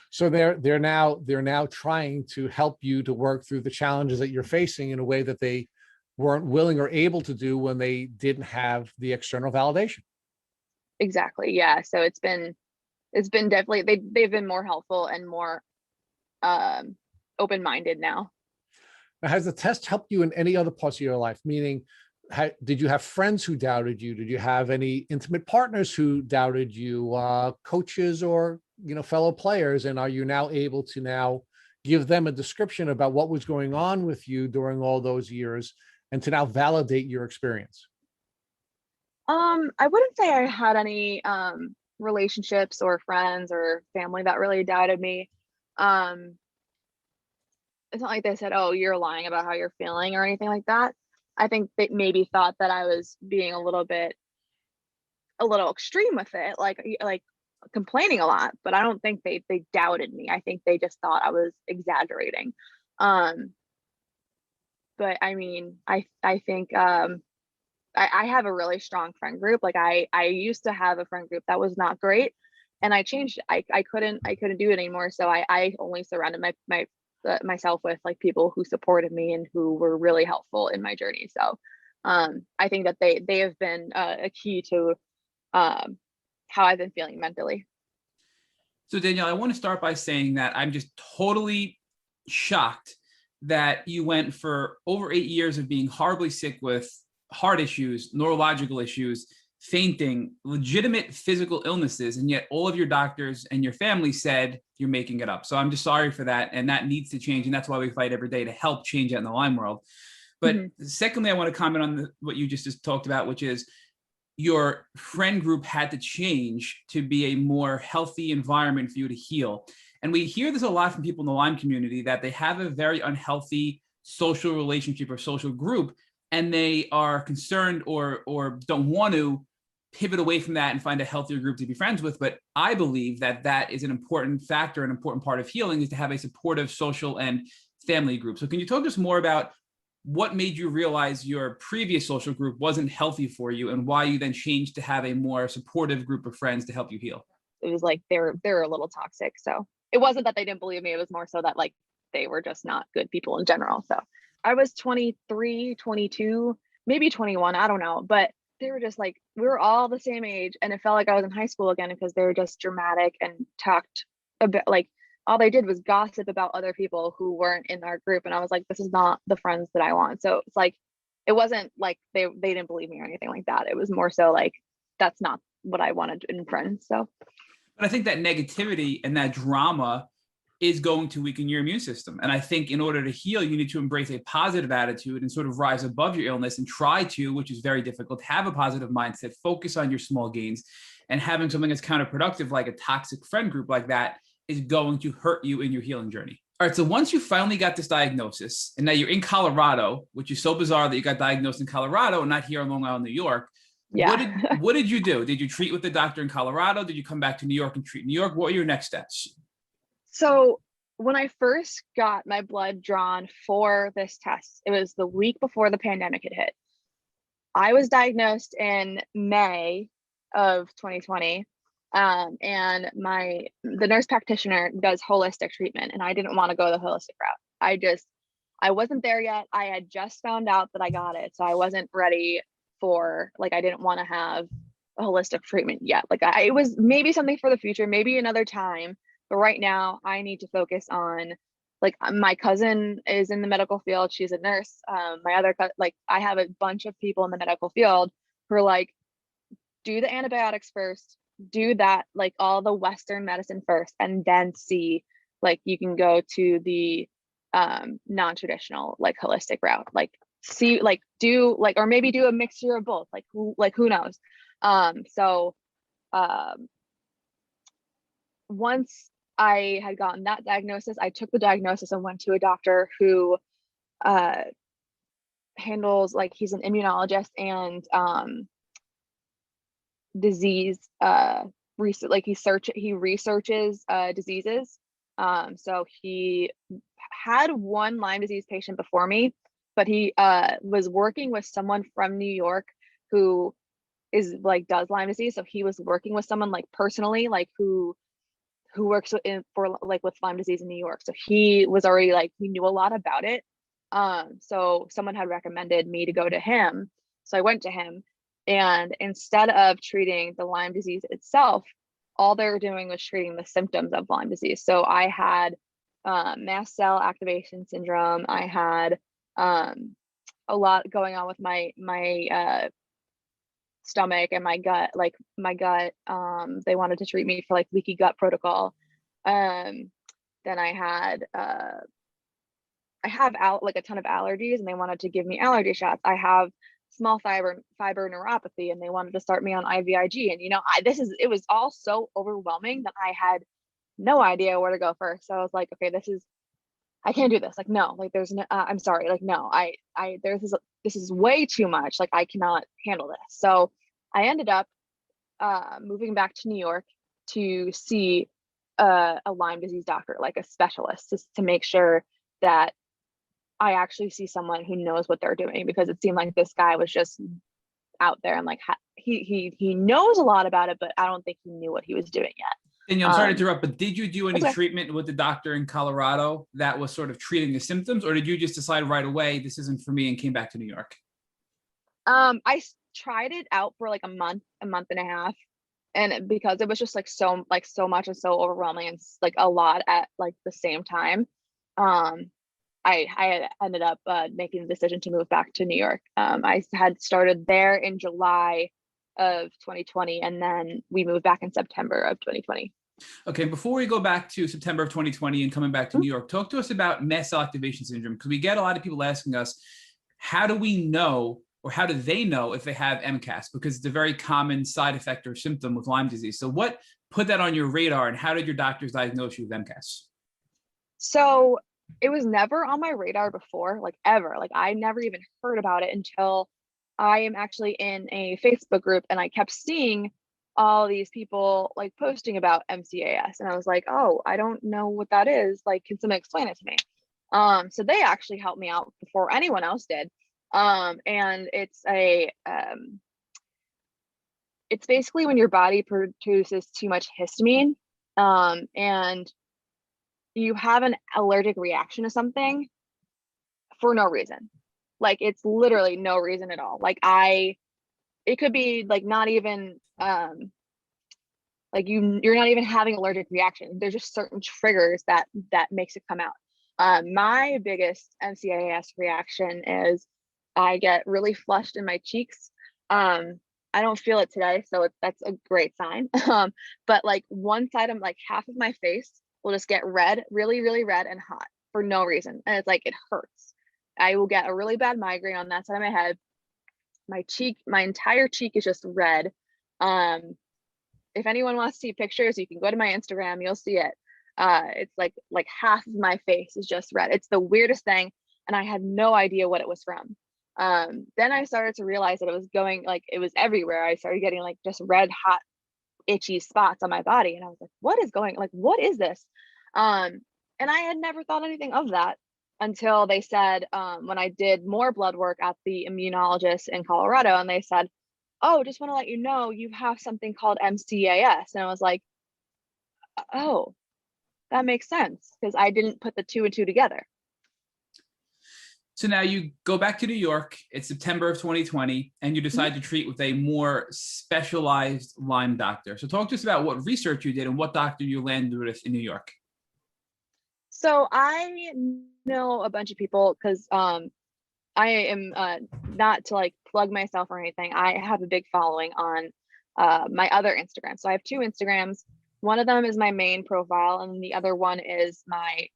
So they're now trying to help you to work through the challenges that you're facing in a way that they weren't willing or able to do when they didn't have the external validation. Exactly. Yeah. So it's been definitely, they've been more helpful and more open-minded now. Now, has the test helped you in any other parts of your life? Meaning, did you have friends who doubted you? Did you have any intimate partners who doubted you, coaches or fellow players? And are you now able to now give them a description about what was going on with you during all those years and to now validate your experience? I wouldn't say I had any relationships or friends or family that really doubted me. It's not like they said, oh, you're lying about how you're feeling or anything like that. I think they maybe thought that I was being a little extreme with it, like complaining a lot, but I don't think they doubted me. I think they just thought I was exaggerating. But I mean, I think I have a really strong friend group. Like I used to have a friend group that was not great, and I changed. I couldn't do it anymore. So I only surrounded myself with like people who supported me and who were really helpful in my journey. So I think that they have been a key to how I've been feeling mentally. So Danielle, I want to start by saying that I'm just totally shocked that you went for over 8 years of being horribly sick with heart issues, neurological issues, fainting, legitimate physical illnesses, and yet all of your doctors and your family said you're making it up. So I'm just sorry for that, and that needs to change, and that's why we fight every day to help change that in the Lyme world. But secondly, I want to comment on what you just talked about, which is your friend group had to change to be a more healthy environment for you to heal. And we hear this a lot from people in the Lyme community, that they have a very unhealthy social relationship or social group, and they are concerned or don't want to pivot away from that and find a healthier group to be friends with. But I believe that that is an important factor, an important part of healing, is to have a supportive social and family group. So can you talk to us more about what made you realize your previous social group wasn't healthy for you, and why you then changed to have a more supportive group of friends to help you heal? It was like they're a little toxic. So it wasn't that they didn't believe me. It was more so that like they were just not good people in general. So I was 23, 22, maybe 21. I don't know. But they were just like, we were all the same age. And it felt like I was in high school again, because they were just dramatic and talked a bit like all they did was gossip about other people who weren't in our group. And I was like, this is not the friends that I want. So it's like, it wasn't like they didn't believe me or anything like that. It was more so like, that's not what I wanted in friends. So. But I think that negativity and that drama is going to weaken your immune system. And I think in order to heal, you need to embrace a positive attitude and sort of rise above your illness and try to, which is very difficult, have a positive mindset, focus on your small gains. And having something that's counterproductive, like a toxic friend group like that, is going to hurt you in your healing journey. All right, so once you finally got this diagnosis, and now you're in Colorado, which is so bizarre that you got diagnosed in Colorado and not here in Long Island, New York. Yeah. What did you do? Did you treat with the doctor in Colorado? Did you come back to New York and treat in New York? What were your next steps? So when I first got my blood drawn for this test, it was the week before the pandemic had hit. I was diagnosed in May of 2020. And the nurse practitioner does holistic treatment, and I didn't want to go the holistic route. I wasn't there yet. I had just found out that I got it. So I wasn't ready for, like, I didn't want to have a holistic treatment yet. Like it was maybe something for the future, maybe another time. But right now I need to focus on like my cousin is in the medical field. She's a nurse. My other like I have a bunch of people in the medical field who are like, do the antibiotics first, do that, like all the Western medicine first, and then see like you can go to the non-traditional like holistic route, like see like do like or maybe do a mixture of both, like who knows. So once I had gotten that diagnosis, I took the diagnosis and went to a doctor who handles, like he's an immunologist and disease research, like he researches diseases. So he had one Lyme disease patient before me, but he was working with someone from New York who is like does Lyme disease. So he was working with someone like personally, like who works for like with Lyme disease in New York. So he was already like, he knew a lot about it. So someone had recommended me to go to him. So I went to him, and instead of treating the Lyme disease itself, all they were doing was treating the symptoms of Lyme disease. So I had mast cell activation syndrome. I had a lot going on with my stomach and my gut, like my gut. They wanted to treat me for like leaky gut protocol. Then I have like a ton of allergies, and they wanted to give me allergy shots. I have small fiber neuropathy, and they wanted to start me on IVIG. And it was all so overwhelming that I had no idea where to go first. So I was like, okay, I can't do this. Like, no, like there's no, I'm sorry. Like, no, this is way too much. Like, I cannot handle this. So I ended up moving back to New York to see a Lyme disease doctor, like a specialist, just to make sure that I actually see someone who knows what they're doing, because it seemed like this guy was just out there and like he knows a lot about it, but I don't think he knew what he was doing yet. And I'm sorry to interrupt, but did you do any Okay. treatment with the doctor in Colorado that was sort of treating the symptoms, or did you just decide right away, this isn't for me, and came back to New York? I tried it out for like a month and a half. And because it was just like so much and so overwhelming and like a lot at like the same time, I had ended up making the decision to move back to New York. I had started there in July of 2020, and then we moved back in September of 2020. Okay, before we go back to September of 2020 and coming back to New York, talk to us about mast cell activation syndrome, because we get a lot of people asking us, how do we know, or how do they know if they have MCAS? Because it's a very common side effect or symptom with Lyme disease. So what put that on your radar, and how did your doctors diagnose you with MCAS? So it was never on my radar before, like ever. Like I never even heard about it until I am actually in a Facebook group, and I kept seeing all these people like posting about MCAS, and I was like, oh, I don't know what that is. Like, can someone explain it to me? So they actually helped me out before anyone else did. And it's basically when your body produces too much histamine, and you have an allergic reaction to something for no reason. Like, it's literally no reason at all. Like it could be like not even like you're not even having allergic reaction. There's just certain triggers that makes it come out. My biggest MCAS reaction is I get really flushed in my cheeks. I don't feel it today, so that's a great sign. But like one side of like half of my face will just get red, really, really red and hot for no reason. And it's like, it hurts. I will get a really bad migraine on that side of my head. My entire cheek is just red. If anyone wants to see pictures, you can go to my Instagram, you'll see it. It's like half of my face is just red. It's the weirdest thing. And I had no idea what it was from. Then I started to realize that it was going, like, it was everywhere. I started getting like just red, hot, itchy spots on my body. And I was like, what is this? And I had never thought anything of that until they said, when I did more blood work at the immunologist in Colorado, and they said, oh, just want to let you know you have something called MCAS. And I was like, oh, that makes sense, because I didn't put the two and two together. So now you go back to New York, it's September of 2020, and you decide to treat with a more specialized Lyme doctor. So talk to us about what research you did and what doctor you landed with in New York. So I know a bunch of people because I am not to like plug myself or anything. I have a big following on my other Instagram. So I have two Instagrams. One of them is my main profile, and the other one is my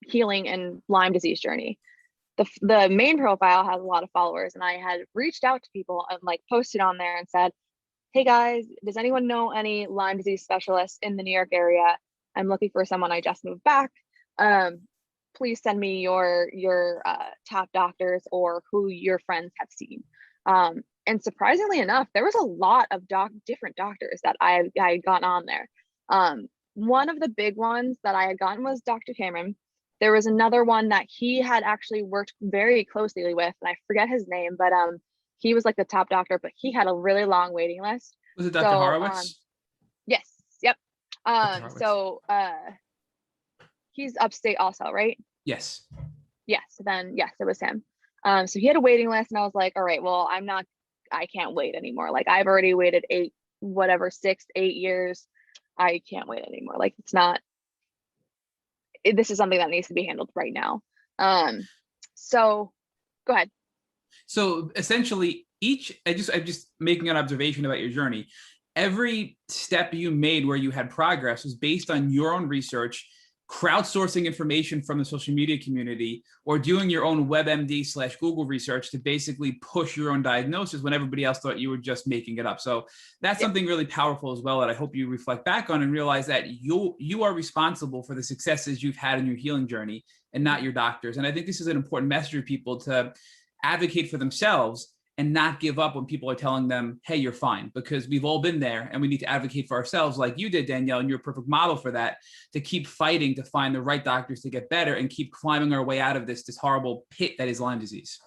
healing and Lyme disease journey. The main profile has a lot of followers, and I had reached out to people and like posted on there and said, "Hey guys, does anyone know any Lyme disease specialists in the New York area? I'm looking for someone. I just moved back. Um, please send me your top doctors or who your friends have seen." And surprisingly enough, there was a lot of different doctors that I had gotten on there. One of the big ones that I had gotten was Dr. Cameron. There was another one that he had actually worked very closely with, and I forget his name, but he was like the top doctor, but he had a really long waiting list. Was it Dr. So Horowitz? yes, yep. Dr. Horowitz. So he's upstate also, right? Yes. Yes, then yes, it was him. So he had a waiting list, and I was like, all right, well, I can't wait anymore. Like I've already waited 6, 8 years. I can't wait anymore. Like it's not, this is something that needs to be handled right now. So go ahead. So essentially, I'm just making an observation about your journey. Every step you made where you had progress was based on your own research, crowdsourcing information from the social media community, or doing your own WebMD/Google research to basically push your own diagnosis when everybody else thought you were just making it up. So that's something really powerful as well that I hope you reflect back on and realize that you are responsible for the successes you've had in your healing journey and not your doctors. And I think this is an important message for people to advocate for themselves and not give up when people are telling them, hey, you're fine, because we've all been there and we need to advocate for ourselves like you did, Danielle, and you're a perfect model for that, to keep fighting to find the right doctors to get better and keep climbing our way out of this horrible pit that is Lyme disease.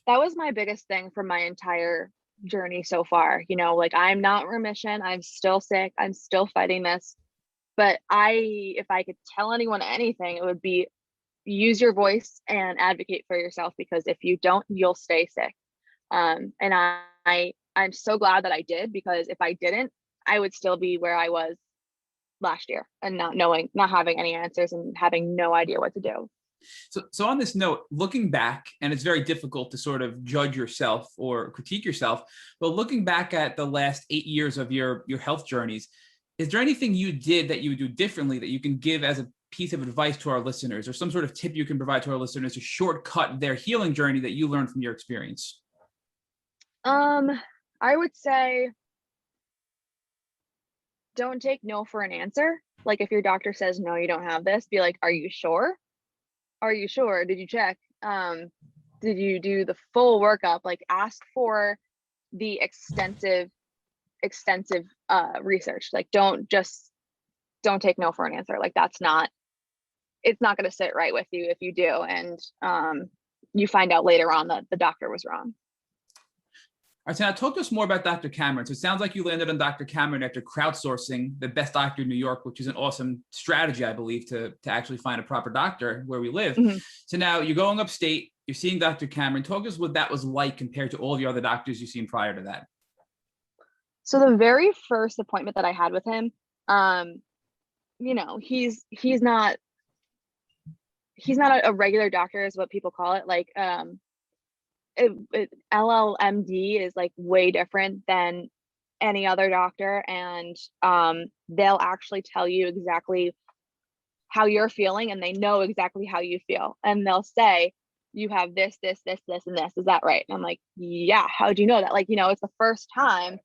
That was my biggest thing for my entire journey so far. You know, like I'm not in remission. I'm still sick. I'm still fighting this. But if I could tell anyone anything, it would be use your voice and advocate for yourself, because if you don't, you'll stay sick. And I'm so glad that I did, because if I didn't, I would still be where I was last year and not having any answers and having no idea what to do. So on this note, looking back, and it's very difficult to sort of judge yourself or critique yourself, but looking back at the last 8 years of your health journeys, is there anything you did that you would do differently that you can give as a piece of advice to our listeners, or some sort of tip you can provide to our listeners to shortcut their healing journey that you learned from your experience? I would say don't take no for an answer. Like if your doctor says, no, you don't have this, be like, are you sure? Are you sure? Did you check? Did you do the full workup? Like ask for the extensive research. Like don't take no for an answer. Like it's not going to sit right with you if you do. And you find out later on that the doctor was wrong. All right, so now talk to us more about Dr. Cameron. So it sounds like you landed on Dr. Cameron after crowdsourcing the best doctor in New York, which is an awesome strategy, I believe, to actually find a proper doctor where we live. Mm-hmm. So now you're going upstate, you're seeing Dr. Cameron. Talk to us what that was like compared to all the other doctors you've seen prior to that. So the very first appointment that I had with him, you know, he's not a regular doctor is what people call it. Like LLMD is like way different than any other doctor, and they'll actually tell you exactly how you're feeling, and they know exactly how you feel, and they'll say you have this, and this. Is that right? And I'm like, yeah. How do you know that? Like, you know, it's the first time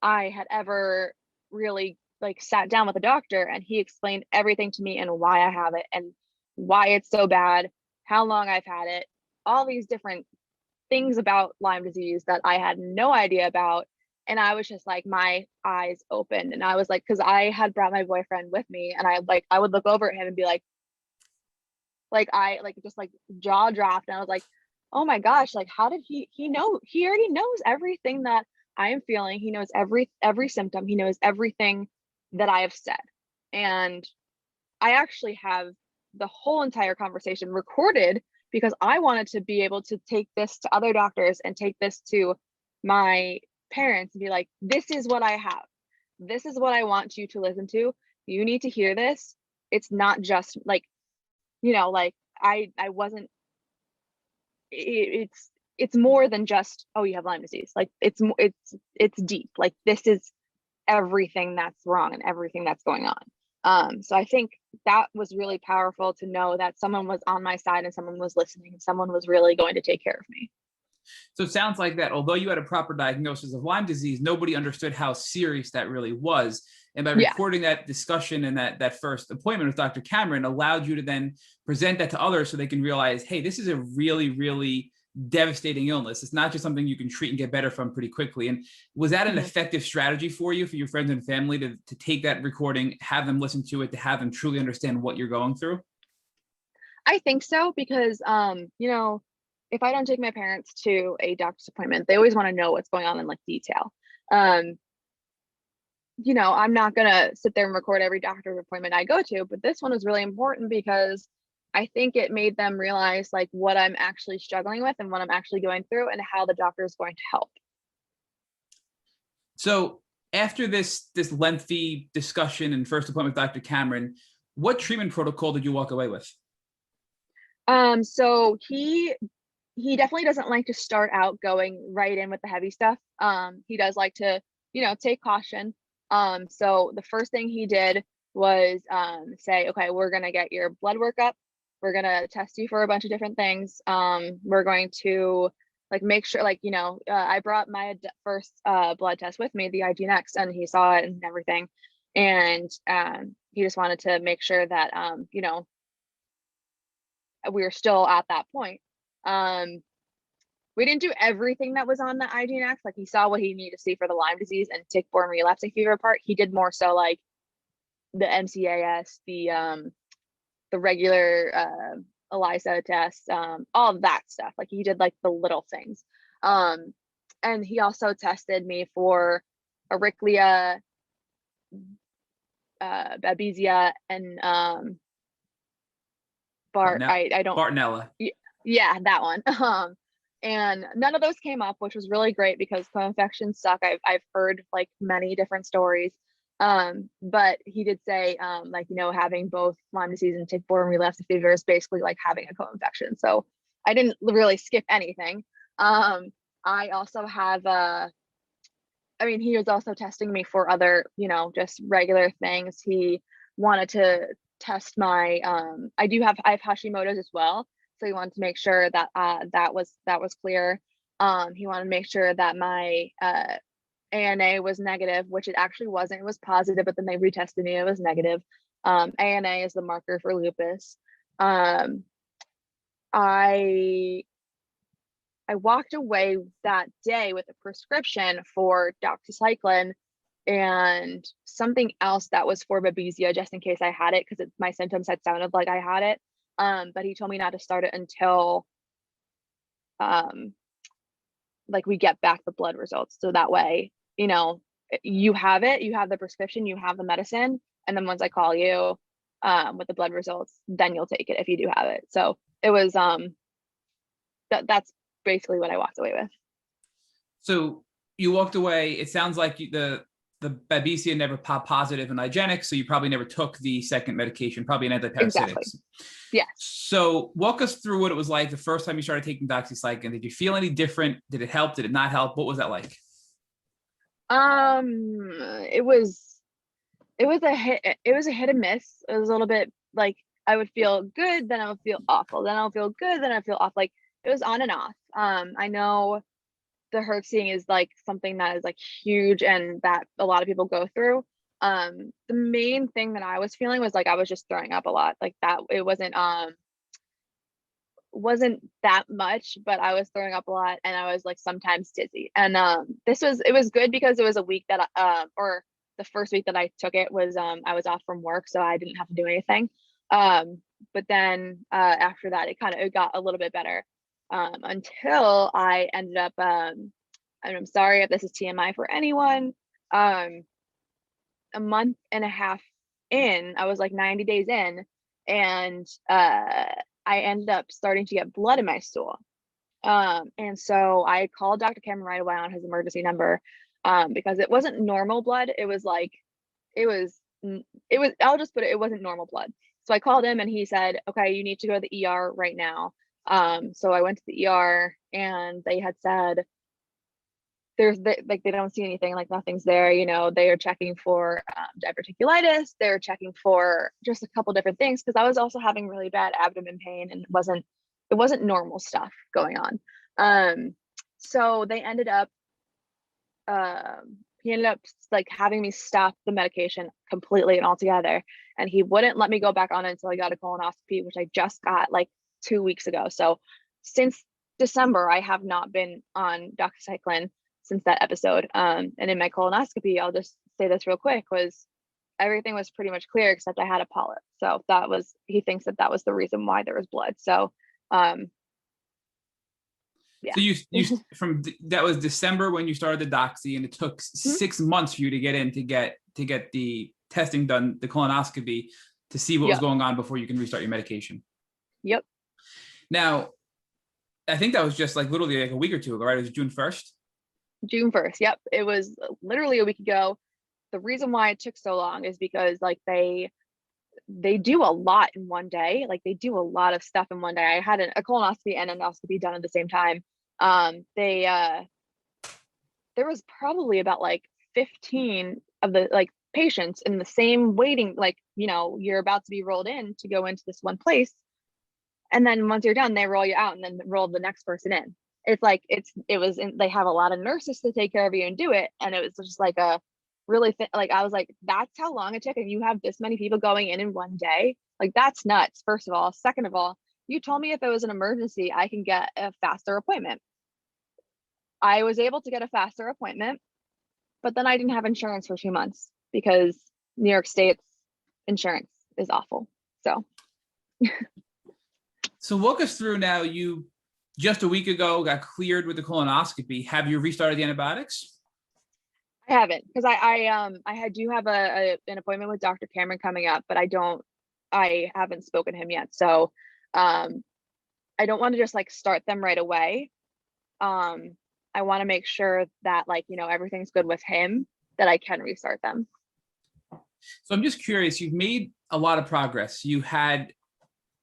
I had ever really like sat down with a doctor, and he explained everything to me and why I have it and why it's so bad, how long I've had it, all these different things about Lyme disease that I had no idea about. And I was just like, my eyes opened, and I was like, because I had brought my boyfriend with me, and I would look over at him and be like just like jaw dropped, and I was like, oh my gosh, like how did he know? He already knows everything that I am feeling. He knows every symptom. He knows everything that I have said. And I actually have the whole entire conversation recorded, because I wanted to be able to take this to other doctors and take this to my parents and be like, this is what I have. This is what I want you to listen to. You need to hear this. it's not just like, you know, like I wasn't, it's more than just, oh, you have Lyme disease. Like it's deep. Like this is everything that's wrong and everything that's going on. So I think that was really powerful to know that someone was on my side and someone was listening and someone was really going to take care of me. So it sounds like that although you had a proper diagnosis of Lyme disease, nobody understood how serious that really was. And by recording that discussion and that first appointment with Dr. Cameron allowed you to then present that to others so they can realize, hey, this is a really, really devastating illness. It's not just something you can treat and get better from pretty quickly. And was that an effective strategy for you, for your friends and family to take that recording, have them listen to it, to have them truly understand what you're going through? I think so, because, you know, if I don't take my parents to a doctor's appointment, they always want to know what's going on in like detail. You know, I'm not going to sit there and record every doctor's appointment I go to, but this one was really important because I think it made them realize like what I'm actually struggling with and what I'm actually going through and how the doctor is going to help. So after this lengthy discussion and first appointment with Dr. Cameron, what treatment protocol did you walk away with? So he definitely doesn't like to start out going right in with the heavy stuff. He does like to, you know, take caution. So the first thing he did was say, okay, we're going to get your blood work up. We're going to test you for a bunch of different things. We're going to like make sure, like, you know, I brought my first blood test with me, the IGNX, and he saw it and everything. And he just wanted to make sure that, you know, we were still at that point. We didn't do everything that was on the IGNX. Like he saw what he needed to see for the Lyme disease and tick-borne relapsing fever part. He did more so like the MCAS, the regular ELISA test, all of that stuff. Like he did like the little things. And he also tested me for Ehrlichia, Babesia, and Bartonella. Yeah, that one. And none of those came up, which was really great because co-infections suck. I've heard like many different stories. But he did say, like, you know, having both Lyme disease and tick-borne relapsing fever is basically like having a co-infection. So I didn't really skip anything. I also have, I mean, he was also testing me for other, you know, just regular things. He wanted to test my, I have Hashimoto's as well. So he wanted to make sure that that was clear. He wanted to make sure that my ANA was negative, which it actually wasn't. It was positive, but then they retested me. It was negative. ANA is the marker for lupus. I walked away that day with a prescription for doxycycline and something else that was for Babesia, just in case I had it, because my symptoms had sounded like I had it. But he told me not to start it until like we get back the blood results. So that way, you know, you have it, you have the prescription, you have the medicine. And then once I call you with the blood results, then you'll take it if you do have it. So it was, that's basically what I walked away with. So you walked away, it sounds like the Babesia never popped positive in IGNX, so you probably never took the second medication, probably an antiparasitic. Exactly. Yeah. So walk us through what it was like the first time you started taking doxycycline. Did you feel any different? Did it help? Did it not help? What was that like? It was a hit and miss. It was a little bit like I would feel good, then I would feel awful, then I'll feel good, then I feel off. Like it was on and off. I know the herxing is like something that is like huge and that a lot of people go through. The main thing that I was feeling was like I was just throwing up a lot. Like that it wasn't that much, but I was throwing up a lot and I was like sometimes dizzy. And it was good because it was a week that or the first week that I took it was I was off from work, so I didn't have to do anything. But then after that it got a little bit better. Until I ended up, and I'm sorry if this is TMI for anyone, a month and a half in, I was like 90 days in, and I ended up starting to get blood in my stool. And so I called Dr. Cameron right away on his emergency number because it wasn't normal blood. It was like, I'll just put it, it wasn't normal blood. So I called him and he said, okay, you need to go to the ER right now. So I went to the ER and they had said, like they don't see anything, like nothing's there. They are checking for diverticulitis. They're checking for just a couple different things because I was also having really bad abdomen pain and it wasn't normal stuff going on. So they ended up he ended up like having me stop the medication completely and altogether, and he wouldn't let me go back on it until I got a colonoscopy, which I just got like 2 weeks ago. So since December, I have not been on doxycycline since that episode. And in my colonoscopy, I'll just say this real quick, was everything was pretty much clear except I had a polyp. So he thinks that was the reason why there was blood. So yeah. So that was December when you started the doxy, and it took 6 months for you to get in to get the testing done, the colonoscopy, to see what was going on before you can restart your medication. Yep. Now, I think that was just like literally like a week or two ago, right? It was June 1st. June 1st. Yep. It was literally a week ago. The reason why it took so long is because like they do a lot in one day. Like they do a lot of stuff in one day. I had a colonoscopy and endoscopy done at the same time. There was probably about like 15 of the like patients in the same waiting, like, you're about to be rolled in to go into this one place. And then once you're done, they roll you out and then roll the next person in. It's like, they have a lot of nurses to take care of you and do it. And it was just like a really like, I was like, that's how long it took. And you have this many people going in one day. Like, that's nuts. First of all. Second of all, you told me if it was an emergency, I can get a faster appointment. I was able to get a faster appointment, but then I didn't have insurance for 2 months because New York State's insurance is awful. So walk us through now. You just a week ago got cleared with the colonoscopy. Have you restarted the antibiotics? I haven't, because I do have an appointment with Dr. Cameron coming up, but I haven't spoken to him yet. So I don't want to just like start them right away. I want to make sure that like, everything's good with him, that I can restart them. So I'm just curious, you've made a lot of progress. You had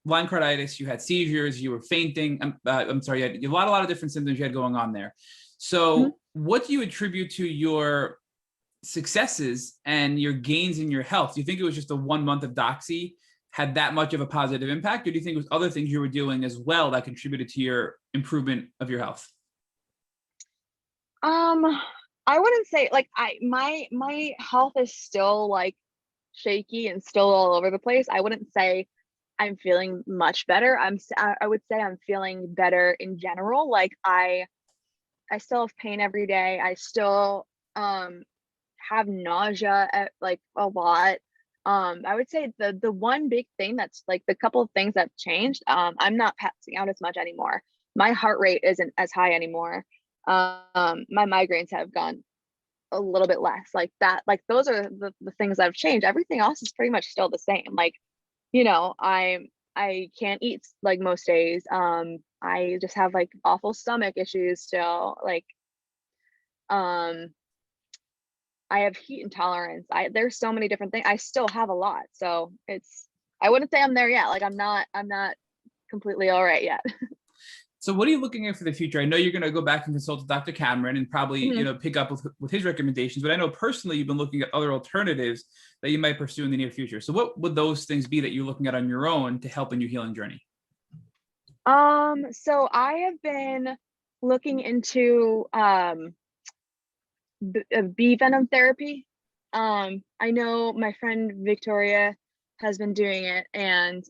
Lyme carditis, you had seizures, you were fainting. I'm sorry, you had a lot of different symptoms you had going on there. So what do you attribute to your successes and your gains in your health? Do you think it was just the 1 month of doxy had that much of a positive impact, or do you think it was other things you were doing as well that contributed to your improvement of your health? I wouldn't say like my health is still like shaky and still all over the place. I wouldn't say I'm feeling much better. I would say I'm feeling better in general. Like I still have pain every day. I still have nausea at like a lot. I would say the one big thing that's like the couple of things that changed, I'm not passing out as much anymore. My heart rate isn't as high anymore. My migraines have gone a little bit less, like that. Like those are the things that have changed. Everything else is pretty much still the same. Like, I can't eat like most days. I just have like awful stomach issues still. Like, I have heat intolerance. There's so many different things. I still have a lot. So I wouldn't say I'm there yet. Like I'm not completely all right yet. So what are you looking at for the future? I know you're going to go back and consult with Dr. Cameron and probably, pick up with his recommendations, but I know personally you've been looking at other alternatives that you might pursue in the near future. So what would those things be that you're looking at on your own to help in your healing journey? So I have been looking into bee venom therapy. I know my friend Victoria has been doing it, and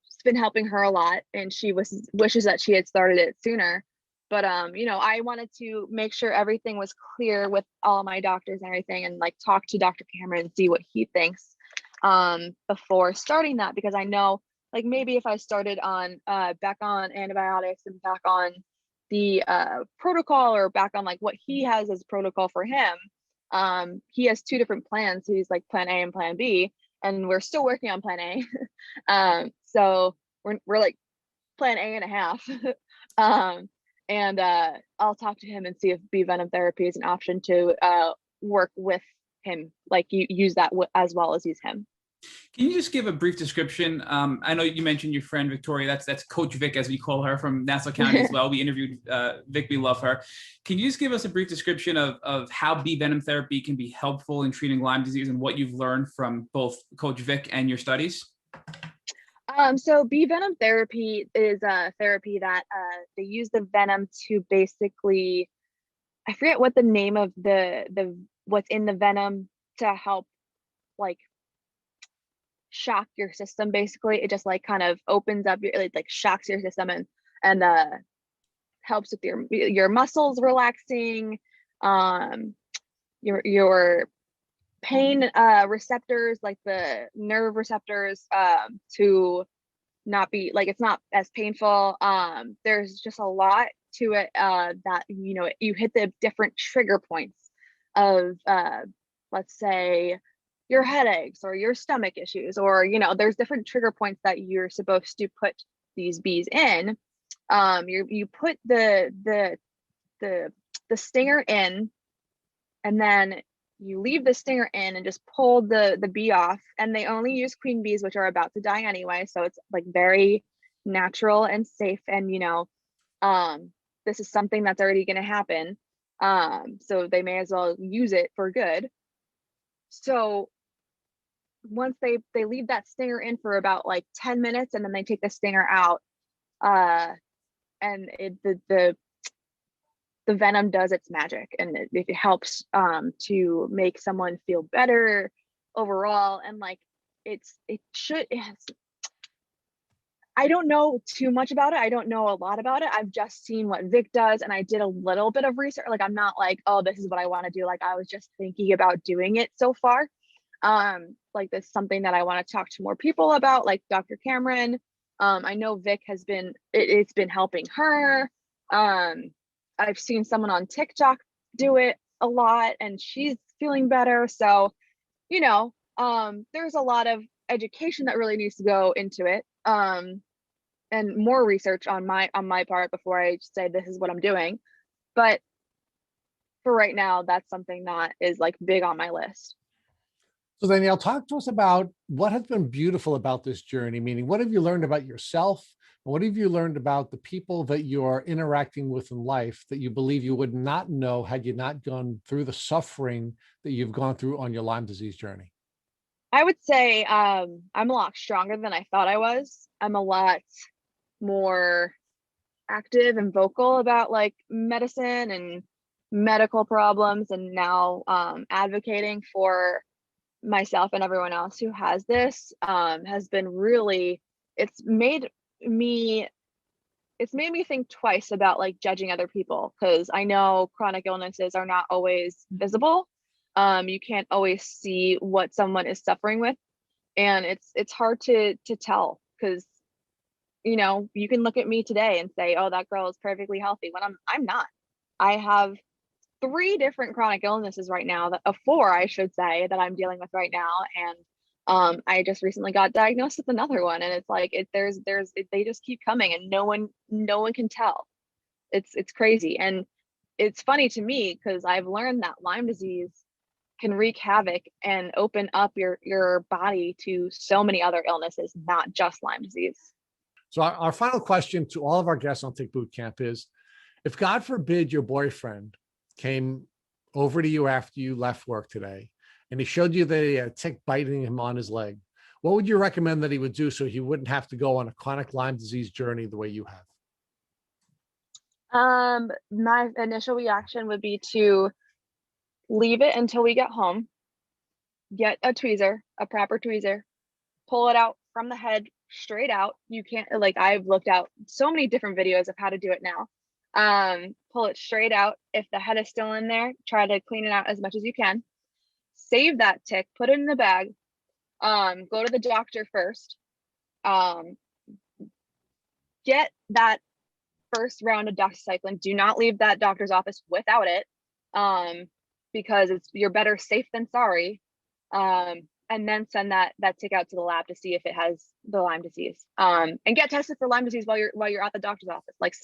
it's been helping her a lot, and she wishes that she had started it sooner. But I wanted to make sure everything was clear with all my doctors and everything, and like talk to Dr. Cameron and see what he thinks before starting that, because I know like maybe if I started on back on antibiotics and back on the protocol, or back on like what he has as protocol for him, he has 2 different plans. He's like plan A and plan B, and we're still working on plan A. So we're like plan A and a half. And I'll talk to him and see if bee venom therapy is an option to work with him, like you use that as well as use him. Can you just give a brief description? I know you mentioned your friend Victoria. That's Coach Vic, as we call her, from Nassau County as well. We interviewed Vic. We love her. Can you just give us a brief description of how bee venom therapy can be helpful in treating Lyme disease and what you've learned from both Coach Vic and your studies? So bee venom therapy is a therapy that they use the venom to basically, I forget what the name of the what's in the venom to help like shock your system. Basically, it just like kind of opens up your, it like shocks your system and helps with your muscles relaxing, your pain receptors, like the nerve receptors, to not be like, it's not as painful. There's just a lot to it, that you hit the different trigger points of let's say your headaches or your stomach issues, or there's different trigger points that you're supposed to put these bees in. You put the stinger in, and then you leave the stinger in and just pull the bee off. And they only use queen bees, which are about to die anyway, so it's like very natural and safe. And this is something that's already going to happen, so they may as well use it for good. So once they leave that stinger in for about like 10 minutes, and then they take the stinger out, and the venom does its magic, and it helps to make someone feel better overall. And like I don't know too much about it. I don't know a lot about it. I've just seen what Vic does, and I did a little bit of research. Like, I'm not like, oh, this is what I want to do. Like, I was just thinking about doing it so far. Like, this is something that I want to talk to more people about, like Dr. Cameron. I know Vic has been, it's been helping her. I've seen someone on TikTok do it a lot, and she's feeling better. So, there's a lot of education that really needs to go into it, and more research on my part before I say this is what I'm doing. But for right now, that's something that is like big on my list. So Danielle, talk to us about what has been beautiful about this journey, meaning what have you learned about yourself? And what have you learned about the people that you're interacting with in life that you believe you would not know had you not gone through the suffering that you've gone through on your Lyme disease journey? I would say I'm a lot stronger than I thought I was. I'm a lot more active and vocal about like medicine and medical problems, and now advocating for myself and everyone else who has this, has been really, it's made me think twice about like judging other people, because I know chronic illnesses are not always visible. You can't always see what someone is suffering with, and it's hard to tell, because you can look at me today and say, oh, that girl is perfectly healthy, when I'm not. I have 3 different chronic illnesses right now, that 4 I should say, that I'm dealing with right now. And I just recently got diagnosed with another one, and it's like they just keep coming, and no one can tell. It's crazy. And it's funny to me, because I've learned that Lyme disease can wreak havoc and open up your body to so many other illnesses, not just Lyme disease. So our final question to all of our guests on Tick Boot Camp is, if God forbid your boyfriend came over to you after you left work today and he showed you that he had a tick biting him on his leg, what would you recommend that he would do so he wouldn't have to go on a chronic Lyme disease journey the way you have? My initial reaction would be to leave it until we get home, get a tweezer, a proper tweezer, pull it out from the head straight out. You can't, like, I've looked out so many different videos of how to do it now. Pull it straight out. If the head is still in there, try to clean it out as much as you can. Save that tick, put it in the bag, go to the doctor first, get that first round of doxycycline. Do not leave that doctor's office without it, because you're better safe than sorry. And then send that tick out to the lab to see if it has the Lyme disease, and get tested for Lyme disease while you're at the doctor's office. Like,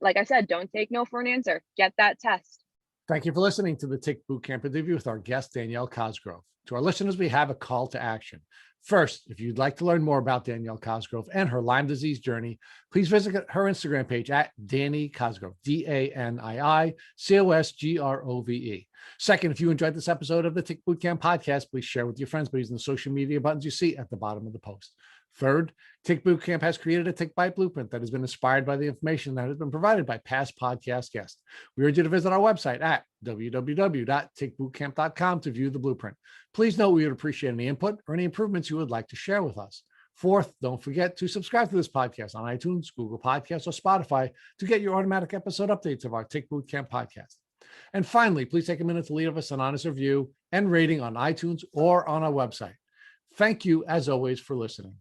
like I said, don't take no for an answer. Get that test. Thank you for listening to the Tick Boot Camp interview with our guest, Danielle Cosgrove. To our listeners, we have a call to action. First, if you'd like to learn more about Danielle Cosgrove and her Lyme disease journey, please visit her Instagram page at Danny Cosgrove, DANII COSGROVE. Second, if you enjoyed this episode of the Tick Bootcamp podcast, please share with your friends by using the social media buttons you see at the bottom of the post. Third, Tick Bootcamp has created a Tick Bite Blueprint that has been inspired by the information that has been provided by past podcast guests. We urge you to visit our website at www.tickbootcamp.com to view the blueprint. Please note we would appreciate any input or any improvements you would like to share with us. Fourth, don't forget to subscribe to this podcast on iTunes, Google Podcasts, or Spotify to get your automatic episode updates of our Tick Bootcamp podcast. And finally, please take a minute to leave us an honest review and rating on iTunes or on our website. Thank you, as always, for listening.